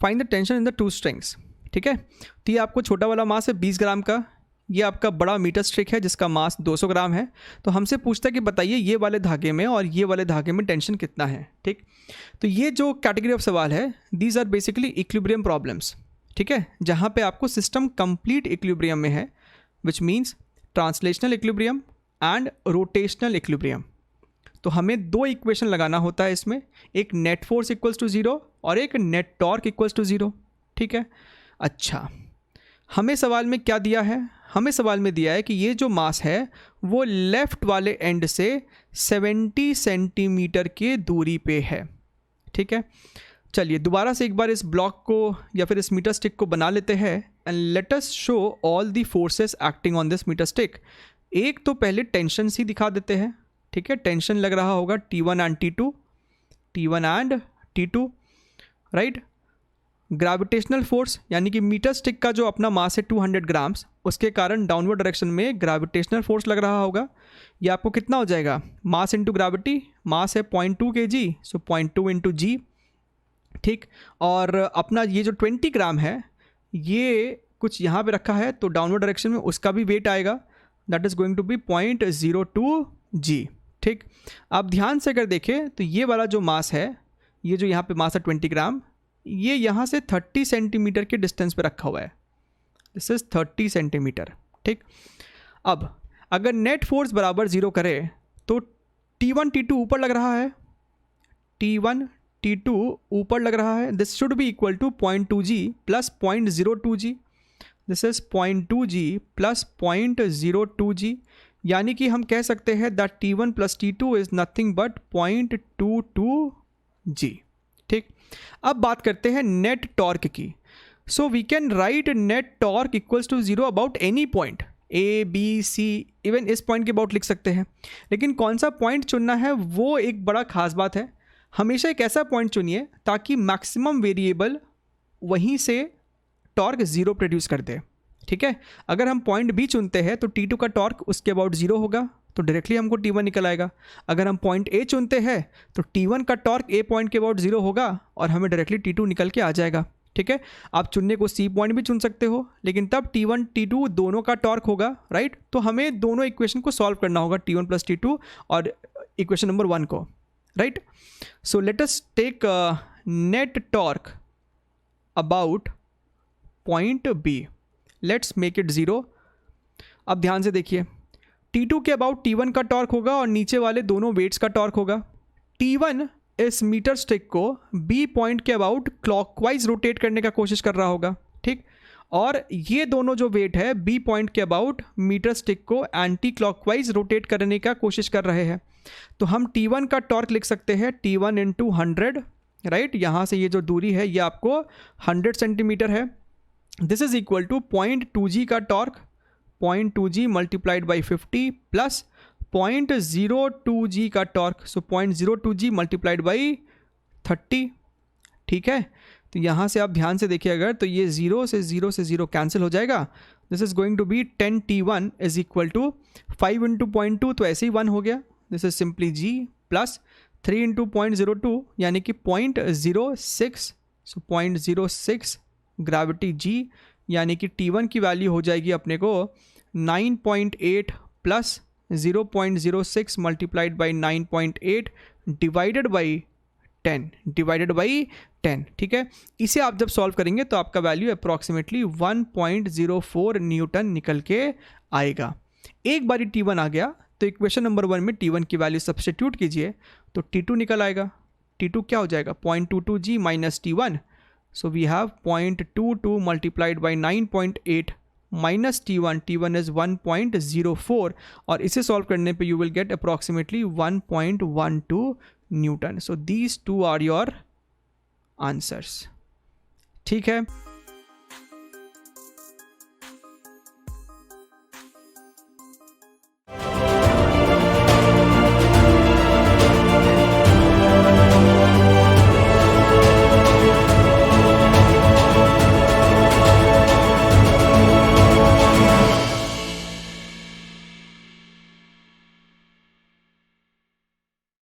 Find the tension in the 2 strings. ठीक है, तो ये आपको छोटा वाला मास है 20 ग्राम का, ये आपका बड़ा मीटर स्टिक है जिसका मास 200 ग्राम है. तो हमसे पूछता है कि बताइए ये वाले धागे में और ये वाले धागे में टेंशन कितना है. ठीक, तो ये जो कैटेगरी ऑफ सवाल है, these are basically equilibrium problems. ठीक है, जहाँ पे आपको सिस्टम कंप्लीट इक्विलिब्रियम में है, which means translational equilibrium and rotational equilibrium. तो हमें 2 इक्वेशन लगाना होता है इसमें, एक नेट फोर्स इक्वल्स टू 0 और एक नेट टॉर्क इक्वल्स टू 0. ठीक है, अच्छा, हमें सवाल में क्या दिया है? हमें सवाल में दिया है कि ये जो मास है वो लेफ़्ट वाले एंड से 70 सेंटीमीटर के दूरी पे है. ठीक है, चलिए दोबारा से एक बार इस ब्लॉक को या फिर इस मीटर स्टिक को बना लेते हैं and let us show all the forces acting on this meter stick. एक तो पहले टेंशन ही दिखा देते हैं, ठीक है। टेंशन लग रहा होगा T1 and T2, right. Gravitational force यानी कि मीटर स्टिक का जो अपना मास है 200 ग्राम्स, उसके कारण डाउनवर्ड डायरेक्शन में ग्रेविटेशनल फोर्स लग रहा होगा। ये आपको कितना हो जाएगा, मास इंटू ग्रेविटी, मास है 0.2 kg, सो 0.2 इंटू जी, ठीक। और अपना ये जो 20 ग्राम है ये कुछ यहाँ पे रखा है, तो डाउनवर्ड डायरेक्शन में उसका भी वेट आएगा, that is going to be 0.02 g, ठीक। आप ध्यान से अगर देखें तो ये वाला जो मास है, ये जो यहाँ पे मास है 20 ग्राम, ये यहाँ से 30 सेंटीमीटर के डिस्टेंस पे रखा हुआ है, दिस इज 30 सेंटीमीटर, ठीक। अब अगर नेट फोर्स बराबर 0 करे तो T1 T2 ऊपर लग रहा है, T1 T2 ऊपर लग रहा है, this should be equal to 0.2 g plus 0.02 g, this is 0.2 g plus 0.02 g, यानी कि हम कह सकते हैं that T1 plus T2 is nothing but 0.22 g, ठीक। अब बात करते हैं नेट टॉर्क की। So we can write net torque equals to 0 about any point, A B C, even इस पॉइंट के अबाउट लिख सकते हैं। लेकिन कौन सा पॉइंट चुनना है वो एक बड़ा खास बात है। हमेशा एक ऐसा पॉइंट चुनिए ताकि मैक्सिमम वेरिएबल वहीं से टॉर्क 0 प्रोड्यूस कर दे, ठीक है। अगर हम पॉइंट B चुनते हैं तो T2 का टॉर्क उसके अबाउट 0 होगा, तो डायरेक्टली हमको T1 निकल आएगा। अगर हम पॉइंट A चुनते हैं तो T1 का टॉर्क A पॉइंट के अबाउट 0 होगा और हमें डायरेक्टली T2 निकल के आ जाएगा, ठीक है। आप चुनने को C पॉइंट भी चुन सकते हो, लेकिन तब T1 T2 दोनों का टॉर्क होगा, राइट। तो हमें दोनों इक्वेशन को सॉल्व करना होगा, T1 प्लस T2 और इक्वेशन नंबर 1 को, right. So let us take net torque about point B, let's make it 0। अब ध्यान से देखिए, T2 के अबाउट T1 का टॉर्क होगा और नीचे वाले दोनों वेट्स का टॉर्क होगा। T1 इस मीटर स्टिक को B पॉइंट के अबाउट क्लॉकवाइज रोटेट करने का कोशिश कर रहा होगा, ठीक। और ये दोनों जो वेट है B पॉइंट के अबाउट मीटर स्टिक को एंटी क्लॉकवाइज रोटेट करने का कोशिश कर रहे हैं। तो हम T1 का टॉर्क लिख सकते हैं T1 इंटू 100, राइट। यहाँ से ये जो दूरी है ये आपको 100 सेंटीमीटर है, this is equal to 0.2 g का torque, 0.2 g multiplied by 50 plus 0.02 g का torque, so 0.02 g multiplied by 30, ठीक है। तो यहाँ से आप ध्यान से देखिए अगर, तो ये 0 से 0 कैंसिल हो जाएगा, this is going to be 10 T1 is equal to 5 into 0.2, तो ऐसे ही 1 हो गया, this is simply g plus 3 into 0.02 यानी कि 0.06, सो 0.06 ग्रेविटी g, यानी कि T1 की वैल्यू हो जाएगी अपने को 9.8 plus 0.06 multiplied by 9.8 divided by 10, ठीक है। इसे आप जब सॉल्व करेंगे तो आपका वैल्यू अप्रॉक्सीमेटली 1.04 न्यूटन निकल के आएगा। एक बारी T1 आ गया तो इक्वेशन नंबर 1 में T1 की वैल्यू सब्स्टिट्यूट कीजिए तो T2 निकल आएगा। T2 क्या हो जाएगा, 0.22 g minus T1, so we have 0.22 multiplied by 9.8 minus T1 is 1.04 और इसे सॉल्व करने पे you will get approximately 1.12 Newton. So these two are your answers. ठीक है।